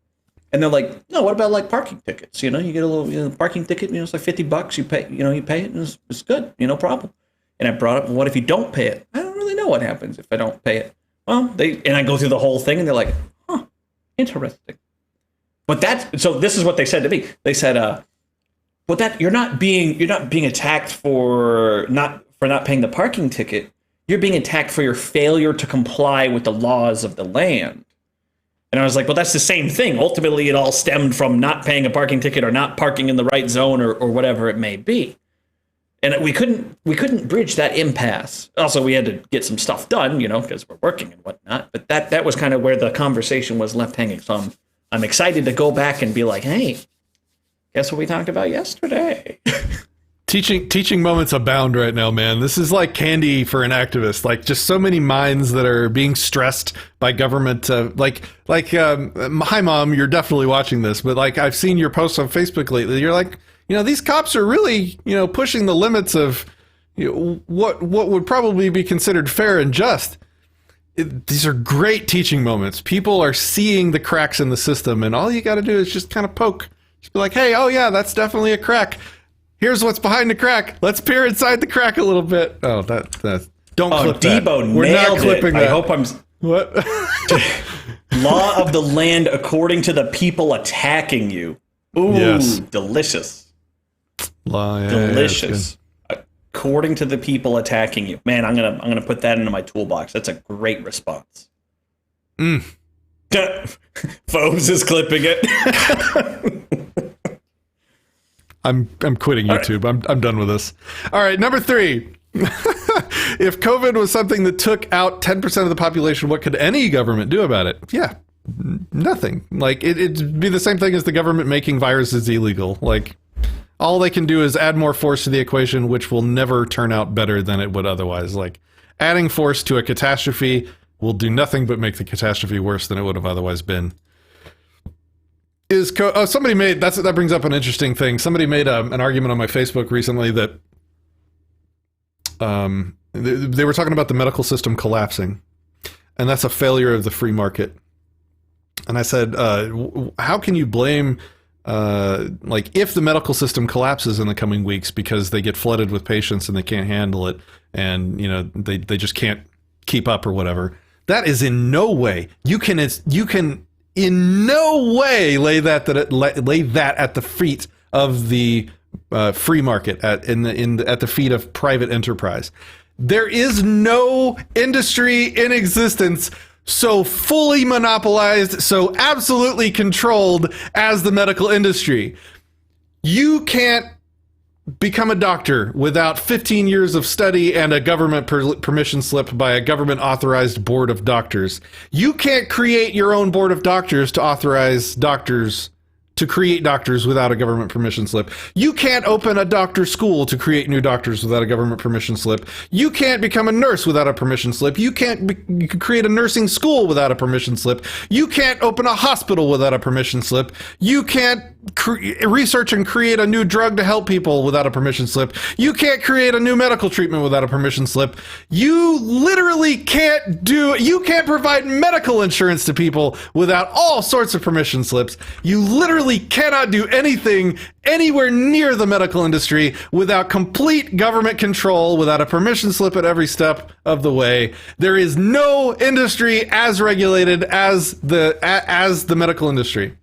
And they're like, no, what about parking tickets? You get a little parking ticket, it's like $50, you pay, you pay it and it's good, no problem. And I brought up, what if you don't pay it? I don't really know what happens if I don't pay it. Well, I go through the whole thing and they're like, interesting. So this is what they said to me. They said, you're not being attacked for not paying the parking ticket. You're being attacked for your failure to comply with the laws of the land. And I was like, well, that's the same thing. Ultimately, it all stemmed from not paying a parking ticket or not parking in the right zone or whatever it may be. And we couldn't bridge that impasse. Also, we had to get some stuff done, because we're working and whatnot. But that was kind of where the conversation was left hanging. So I'm excited to go back and be like, hey, guess what we talked about yesterday? Teaching moments abound right now, man. This is like candy for an activist. Like, just so many minds that are being stressed by government. Hi, Mom, you're definitely watching this, but like, I've seen your posts on Facebook lately. You're like, these cops are really, pushing the limits of what would probably be considered fair and just. These are great teaching moments. People are seeing the cracks in the system, and all you got to do is just kind of poke. Just be like, hey, oh yeah, that's definitely a crack. Here's what's behind the crack. Let's peer inside the crack a little bit. Oh, that don't clip that. Debo We're nailed not clipping it. that. I hope I'm... What? Law of the land according to the people attacking you. Ooh, yes. Delicious. Delicious. According to the people attacking you. Man, I'm gonna put that into my toolbox. That's a great response. Foes is clipping it. I'm quitting YouTube. Right. I'm done with this. All right, number 3. If COVID was something that took out 10% of the population, what could any government do about it? Yeah, nothing. Like, it'd be the same thing as the government making viruses illegal. Like, all they can do is add more force to the equation, which will never turn out better than it would otherwise. Like, adding force to a catastrophe will do nothing but make the catastrophe worse than it would have otherwise been. Somebody made that brings up an interesting thing. Somebody made an argument on my Facebook recently that they were talking about the medical system collapsing, and that's a failure of the free market. And I said, how can you blame if the medical system collapses in the coming weeks because they get flooded with patients and they can't handle it, and they just can't keep up or whatever? That is in no way you can in no way lay that at the feet of the free market, at the feet of private enterprise. There is no industry in existence so fully monopolized, so absolutely controlled as the medical industry. You can't become a doctor without 15 years of study and a government permission slip by a government authorized board of doctors. You can't create your own board of doctors to authorize doctors to create doctors without a government permission slip. You can't open a doctor school to create new doctors without a government permission slip. You can't become a nurse without a permission slip. You can create a nursing school without a permission slip. You can't open a hospital without a permission slip. You can't research and create a new drug to help people without a permission slip. You can't create a new medical treatment without a permission slip. You literally can't provide medical insurance to people without all sorts of permission slips. You literally cannot do anything anywhere near the medical industry without complete government control, without a permission slip at every step of the way. There is no industry as regulated as the medical industry.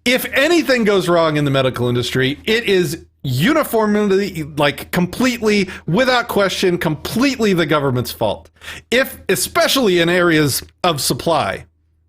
If anything goes wrong in the medical industry, it is uniformly, completely, without question, completely the government's fault. Especially in areas of supply.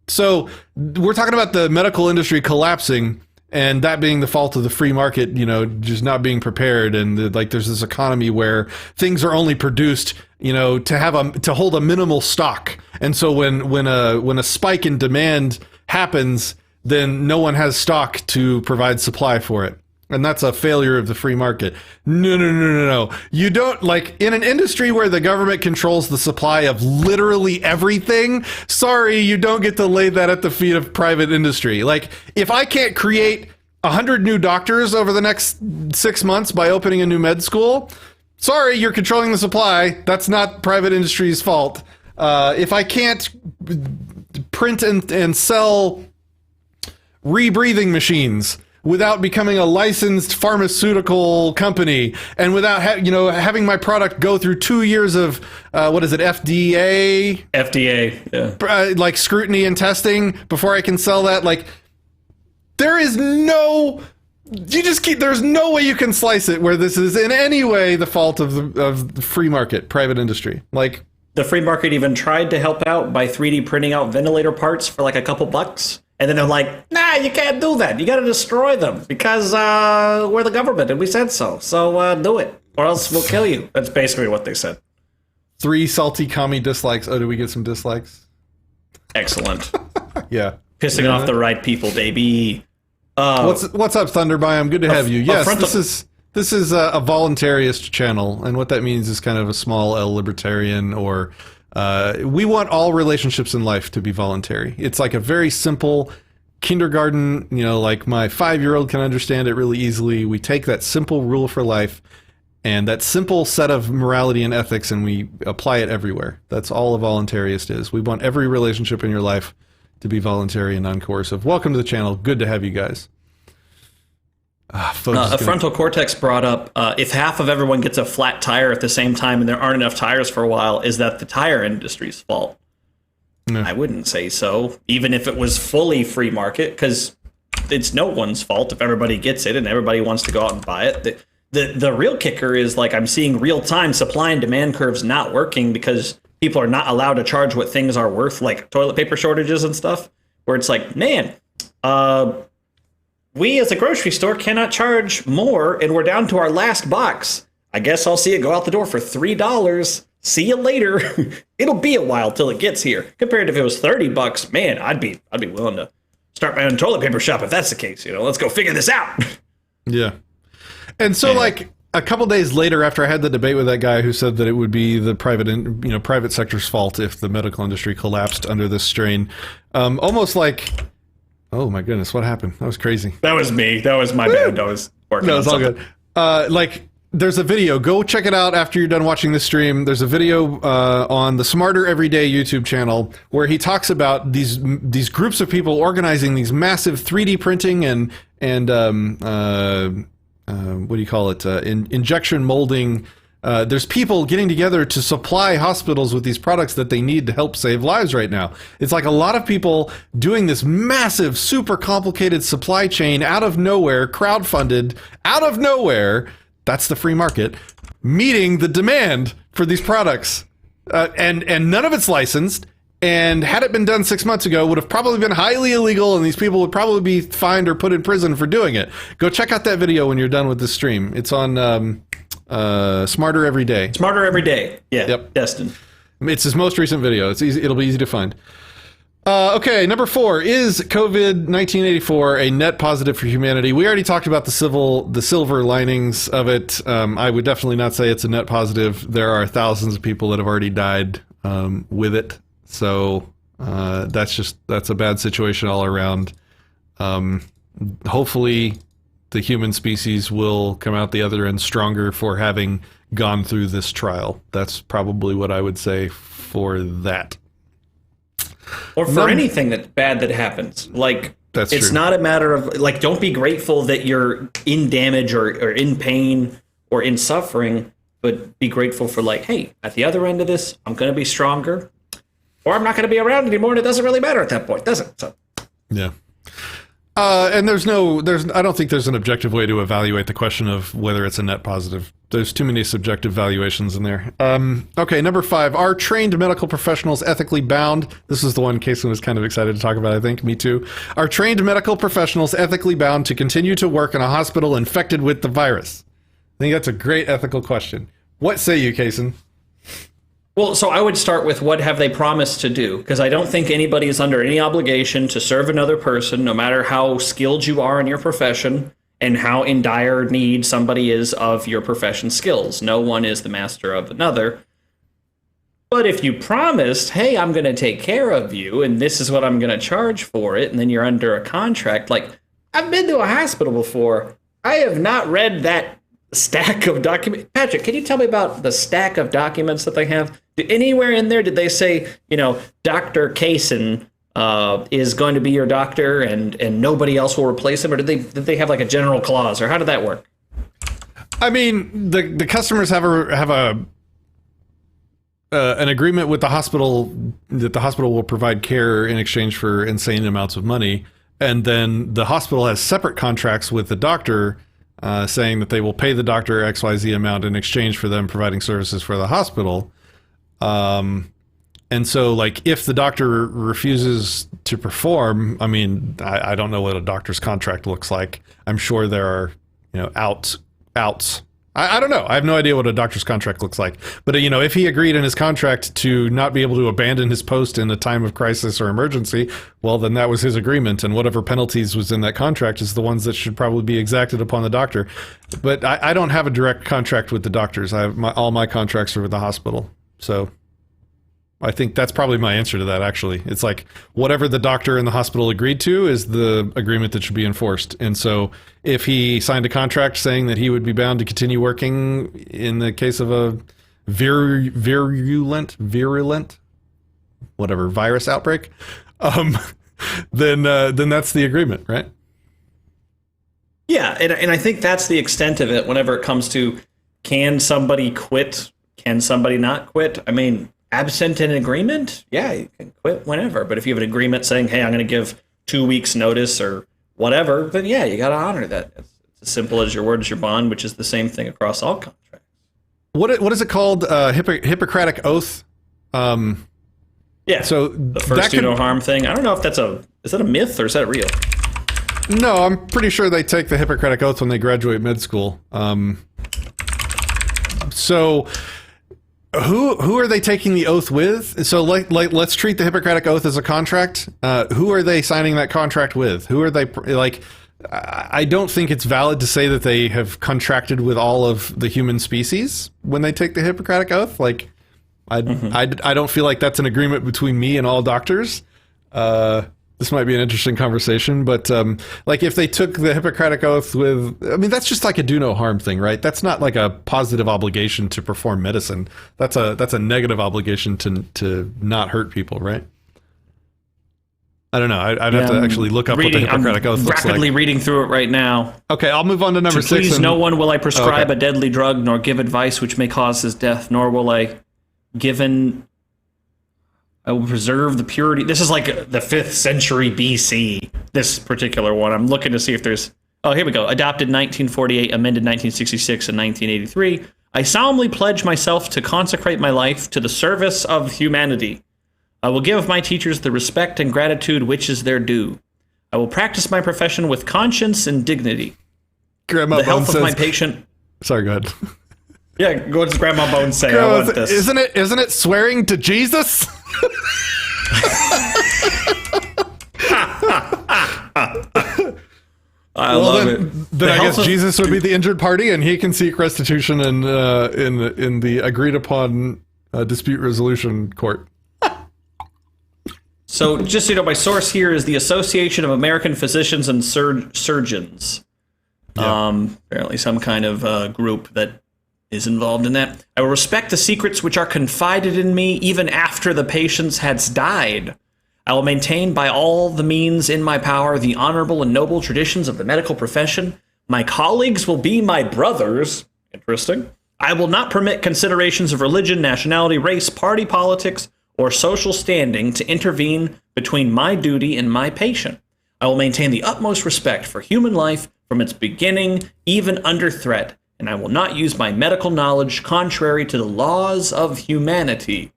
So we're talking about the medical industry collapsing, and that being the fault of the free market, just not being prepared. And there's this economy where things are only produced, to hold a minimal stock. And so when a spike in demand happens, then no one has stock to provide supply for it. And that's a failure of the free market. No. You don't, in an industry where the government controls the supply of literally everything, sorry, you don't get to lay that at the feet of private industry. If I can't create 100 new doctors over the next 6 months by opening a new med school, sorry, you're controlling the supply. That's not private industry's fault. If I can't print and sell rebreathing machines without becoming a licensed pharmaceutical company, and without having my product go through 2 years of FDA, yeah, scrutiny and testing before I can sell that. There's no way you can slice it where this is in any way the fault of the free market, private industry. the free market even tried to help out by 3D printing out ventilator parts for like a couple bucks. And then they're like, nah, you can't do that. You got to destroy them because we're the government and we said so. So do it or else we'll kill you. That's basically what they said. 3 salty commie dislikes. Oh, do we get some dislikes? Excellent. Yeah. Pissing off the right people, baby. What's up, Thunderbiome? Good to have you. Yes, this is a voluntarist channel, and what that means is kind of a small L libertarian, or we want all relationships in life to be voluntary. It's like a very simple kindergarten, like my 5-year-old can understand it really easily. We take that simple rule for life and that simple set of morality and ethics, and we apply it everywhere. That's all a voluntarist is. We want every relationship in your life to be voluntary and non-coercive. Welcome to the channel. Good to have you guys. A frontal cortex brought up, if half of everyone gets a flat tire at the same time and there aren't enough tires for a while, is that the tire industry's fault? No. I wouldn't say so, even if it was fully free market, because it's no one's fault if everybody gets it and everybody wants to go out and buy it. The real kicker is, like, I'm seeing real-time supply and demand curves not working because people are not allowed to charge what things are worth, like toilet paper shortages and stuff, where it's like, man, we as a grocery store cannot charge more, and we're down to our last box. I guess I'll see it go out the door for $3. See you later. It'll be a while till it gets here. Compared to if it was $30, man, I'd be willing to start my own toilet paper shop if that's the case. Let's go figure this out. Yeah. And so, like, a couple days later, after I had the debate with that guy who said that it would be the private sector's fault if the medical industry collapsed under this strain, almost like, oh my goodness, what happened? That was crazy. That was me. That was my bad. I was working on something. All good. There's a video. Go check it out after you're done watching the stream. There's a video on the Smarter Everyday YouTube channel where he talks about these groups of people organizing these massive 3D printing and what do you call it? Injection molding. There's people getting together to supply hospitals with these products that they need to help save lives right now. It's like a lot of people doing this massive, super complicated supply chain out of nowhere, crowdfunded out of nowhere. That's the free market, meeting the demand for these products. And none of it's licensed. And had it been done 6 months ago, would have probably been highly illegal, and these people would probably be fined or put in prison for doing it. Go check out that video when you're done with this stream. It's on Smarter Everyday. Smarter Everyday. Yeah. Yep. Destin. It's his most recent video. It's easy. It'll be easy to find. Okay, number 4. Is COVID-1984 a net positive for humanity? We already talked about the silver linings of it. I would definitely not say it's a net positive. There are thousands of people that have already died with it. So that's a bad situation all around. Hopefully the human species will come out the other end stronger for having gone through this trial. That's probably what I would say for that. Or for anything that's bad that happens. Like, it's true. Not a matter of, like, don't be grateful that you're in damage or in pain or in suffering, but be grateful for, like, hey, at the other end of this, I'm going to be stronger. Or I'm not going to be around anymore, and it doesn't really matter at that point, does it? So. Yeah. And I don't think there's an objective way to evaluate the question of whether it's a net positive. There's too many subjective valuations in there. Okay, number 5. Are trained medical professionals ethically bound? This is the one Kason was kind of excited to talk about, I think. Me too. Are trained medical professionals ethically bound to continue to work in a hospital infected with the virus? I think that's a great ethical question. What say you, Kason? Well, so I would start with what have they promised to do? Because I don't think anybody is under any obligation to serve another person, no matter how skilled you are in your profession and how in dire need somebody is of your profession's skills. No one is the master of another. But if you promised, hey, I'm going to take care of you and this is what I'm going to charge for it, and then you're under a contract, like, I've been to a hospital before. I have not read that stack of documents. Patrick, can you tell me about the stack of documents that they have? Anywhere in there did they say, Dr. Kason is going to be your doctor and nobody else will replace him? Or did they have like a general clause, or how did that work? I mean, the customers have an agreement with the hospital that the hospital will provide care in exchange for insane amounts of money, and then the hospital has separate contracts with the doctor saying that they will pay the doctor XYZ amount in exchange for them providing services for the hospital. And so, like, if the doctor refuses to perform, I mean, I don't know what a doctor's contract looks like. I'm sure there are, outs. I don't know. I have no idea what a doctor's contract looks like. But, if he agreed in his contract to not be able to abandon his post in a time of crisis or emergency, well, then that was his agreement. And whatever penalties was in that contract is the ones that should probably be exacted upon the doctor. But I don't have a direct contract with the doctors. All my contracts are with the hospital. So I think that's probably my answer to that, actually. It's like whatever the doctor and the hospital agreed to is the agreement that should be enforced. And so if he signed a contract saying that he would be bound to continue working in the case of a virulent, whatever, virus outbreak, then that's the agreement, right? Yeah, and I think that's the extent of it whenever it comes to, can somebody quit? Can somebody not quit? I mean, absent an agreement, yeah, you can quit whenever. But if you have an agreement saying, hey, I'm going to give 2 weeks notice or whatever, then yeah, you got to honor that. It's as simple as your word is your bond, which is the same thing across all contracts. What is it called? Hippocratic oath? Yeah. So the first do no harm thing. I don't know if is that a myth or is that real? No, I'm pretty sure they take the Hippocratic oath when they graduate med school. So who are they taking the oath with? So let's treat the Hippocratic oath as a contract. Who are they signing that contract with? Who are they like? I don't think it's valid to say that they have contracted with all of the human species when they take the Hippocratic oath. Like, I don't feel like that's an agreement between me and all doctors. This might be an interesting conversation, but like if they took the Hippocratic oath with, I mean, that's just like a do no harm thing, right? That's not like a positive obligation to perform medicine. That's a negative obligation to not hurt people, right? I don't know. I'd have to actually look up what the Hippocratic oath looks like. I'm rapidly reading through it right now. Okay, I'll move on to number 6. Please, no one will I prescribe a deadly drug, nor give advice which may cause his death, nor will I I will preserve the purity. This is like the 5th century BC, this particular one. I'm looking to see if there's... Oh, here we go. Adopted 1948, amended 1966 and 1983. I solemnly pledge myself to consecrate my life to the service of humanity. I will give my teachers the respect and gratitude which is their due. I will practice my profession with conscience and dignity. Grandma the health Bones of my says, patient... Sorry, go ahead. Yeah, what does Grandma Bones say? Grandma, I want this. Isn't it swearing to Jesus? I love it. Then I guess Jesus would be the injured party, and he can seek restitution in the agreed upon dispute resolution court. So, just so you know, my source here is the Association of American Physicians and Surgeons. Yeah. Apparently, some kind of group that is involved in that. I will respect the secrets which are confided in me even after the patient has died. I will maintain by all the means in my power the honorable and noble traditions of the medical profession. My colleagues will be my brothers. Interesting. I will not permit considerations of religion, nationality, race, party politics, or social standing to intervene between my duty and my patient. I will maintain the utmost respect for human life from its beginning, even under threat, and I will not use my medical knowledge contrary to the laws of humanity.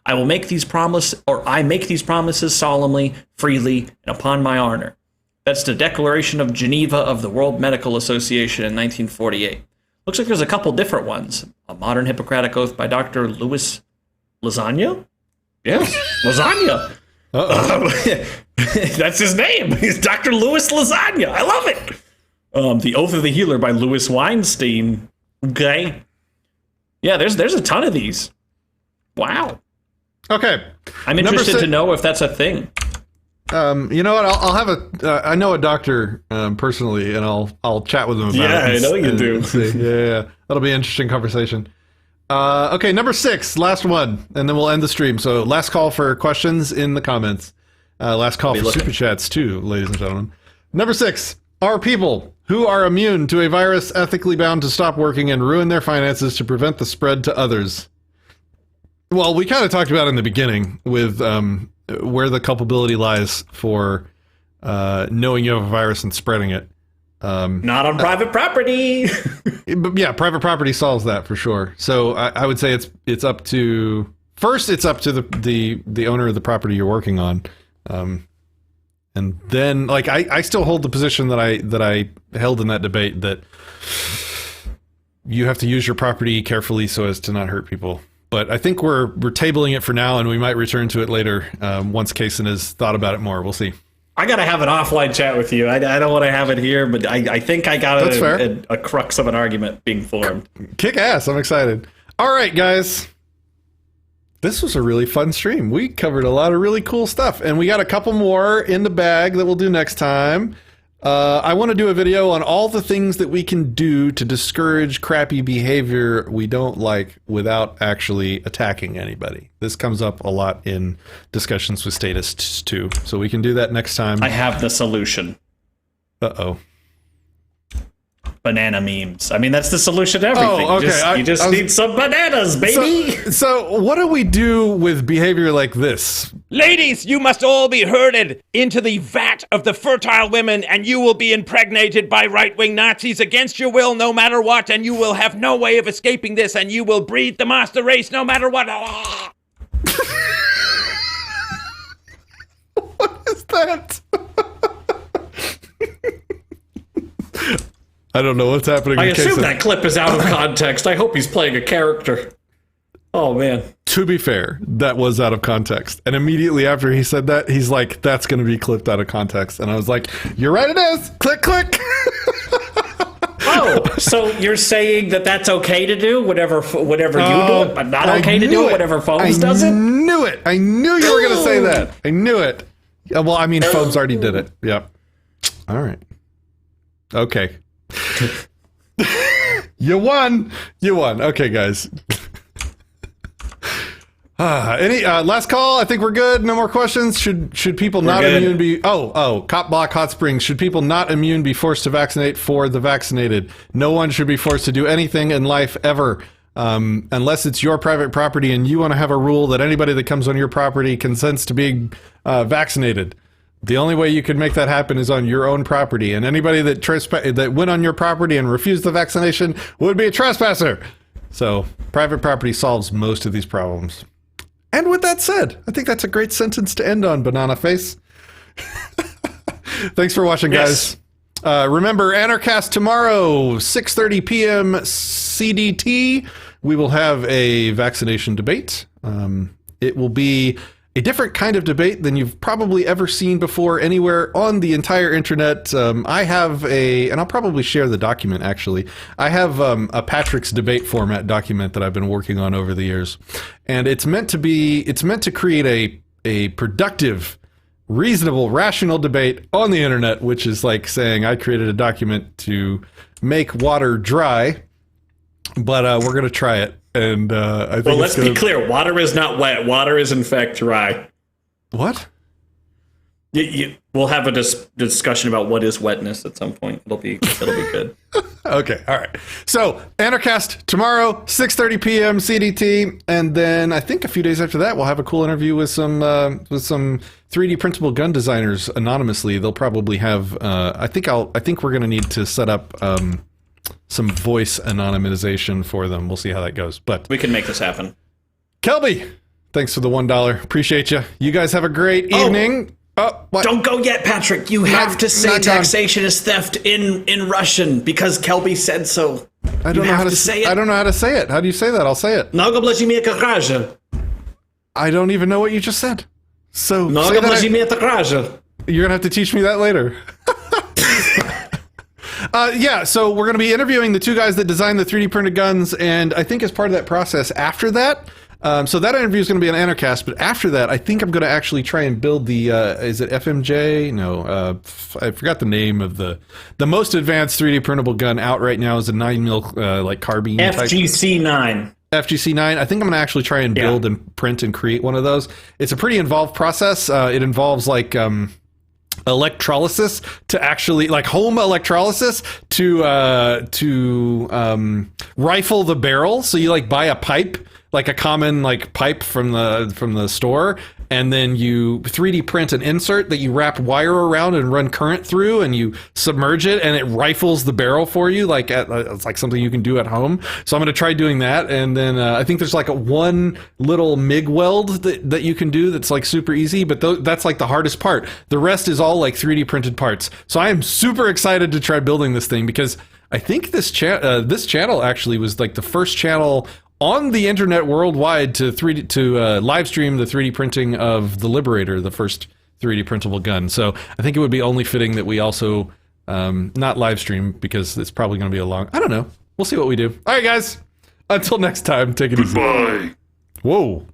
I will make these I make these promises solemnly, freely, and upon my honor. That's the Declaration of Geneva of the World Medical Association in 1948. Looks like there's a couple different ones. A modern Hippocratic Oath by Dr. Louis Lasagna? Yes, Lasagna. That's his name. He's Dr. Louis Lasagna. I love it. The Oath of the Healer by Louis Weinstein. Okay. Yeah, there's a ton of these. Wow. Okay. I'm interested to know if that's a thing. You know what? I'll have I know a doctor personally, and I'll chat with him about it. Yeah, I know you do. Yeah. That'll be an interesting conversation. Okay, number 6, last one, and then we'll end the stream. So last call for questions in the comments. Last call for super chats too, ladies and gentlemen. Number 6, are people who are immune to a virus ethically bound to stop working and ruin their finances to prevent the spread to others? Well, we kind of talked about in the beginning with where the culpability lies for knowing you have a virus and spreading it. Not on private property. But yeah, private property solves that for sure. So I would say it's up to the owner of the property you're working on, and then like I still hold the position that I held in that debate, that you have to use your property carefully so as to not hurt people. But I think we're tabling it for now, and we might return to it later once Kason has thought about it more. We'll see. I got to have an offline chat with you. I don't want to have it here, but I think I got a crux of an argument being formed. Kick ass. I'm excited. All right, guys. This was a really fun stream. We covered a lot of really cool stuff, and we got a couple more in the bag that we'll do next time. I want to do a video on all the things that we can do to discourage crappy behavior we don't like without actually attacking anybody. This comes up a lot in discussions with statists too, so we can do that next time. I have the solution. Uh-oh. Banana memes. I mean, that's the solution to everything. Oh, okay. You just need some bananas, baby. So what do we do with behavior like this? Ladies, you must all be herded into the vat of the fertile women, and you will be impregnated by right-wing Nazis against your will no matter what, and you will have no way of escaping this, and you will breed the master race no matter what. What is that? I don't know what's happening. I assume that clip is out of context. I hope he's playing a character. Oh, man. To be fair, that was out of context. And immediately after he said that, he's like, that's going to be clipped out of context. And I was like, you're right, it is. Click, click. Oh, so you're saying that that's okay to do, whatever you do, but not okay to do it, whatever Foams does it? I knew it. I knew you were going to say that. I knew it. Well, I mean, Foams already did it. Yep. All right. Okay. You won. Okay, guys. Any last call? I think we're good. No more questions. Should people not immune be? Cop Block Hot Springs. Should people not immune be forced to vaccinate for the vaccinated? No one should be forced to do anything in life ever, unless it's your private property and you want to have a rule that anybody that comes on your property consents to being vaccinated. The only way you could make that happen is on your own property, and anybody that went on your property and refused the vaccination would be a trespasser. So private property solves most of these problems. And with that said, I think that's a great sentence to end on, Banana Face. Thanks for watching, guys. Remember, Anarchast tomorrow, 6:30 p.m. CDT. We will have a vaccination debate. It will be a different kind of debate than you've probably ever seen before anywhere on the entire internet. I have and I'll probably share the document actually. I have a Patrick's debate format document that I've been working on over the years. And it's meant to create a productive, reasonable, rational debate on the internet, which is like saying I created a document to make water dry, but we're going to try it. And I think let's be clear. Water is not wet. Water is in fact dry. What? We'll have a discussion about what is wetness at some point. It'll be good. Okay. All right. So Anarchast tomorrow, 6:30 p.m. CDT, and then I think a few days after that we'll have a cool interview with some 3D printable gun designers anonymously. They'll probably have. I think we're going to need to set up some voice anonymization for them. We'll see how that goes. But we can make this happen. Kelby, thanks for the $1. Appreciate you. You guys have a great evening. What? Don't go yet, Patrick. You have to say taxation is theft in Russian because Kelby said so. I don't know how to say it. I don't know how to say it. How do you say that? I'll say it. I don't even know what you just said. So you're gonna have to teach me that later. So we're going to be interviewing the two guys that designed the 3D printed guns, and I think as part of that process after that, so that interview is going to be an Anarchast, but after that, I think I'm going to actually try and build the, is it FMJ? No, I forgot the name of the most advanced 3D printable gun out right now is a 9mm, like carbine FGC9. FGC9. I think I'm going to actually try and build and print and create one of those. It's a pretty involved process. It involves like, electrolysis to actually like home electrolysis to rifle the barrel. So you like buy a pipe, like a common like pipe from the store, and then you 3D print an insert that you wrap wire around and run current through, and you submerge it, and it rifles the barrel for you, like it's like something you can do at home. So I'm going to try doing that, and then I think there's like one little MIG weld that you can do that's like super easy, but that's like the hardest part. The rest is all like 3D printed parts. So I am super excited to try building this thing, because I think this channel actually was like the first channel on the internet worldwide to live stream the 3D printing of the Liberator, the first 3D printable gun. So I think it would be only fitting that we also not live stream, because it's probably going to be I don't know. We'll see what we do. All right, guys. Until next time, take it easy. Goodbye. Whoa.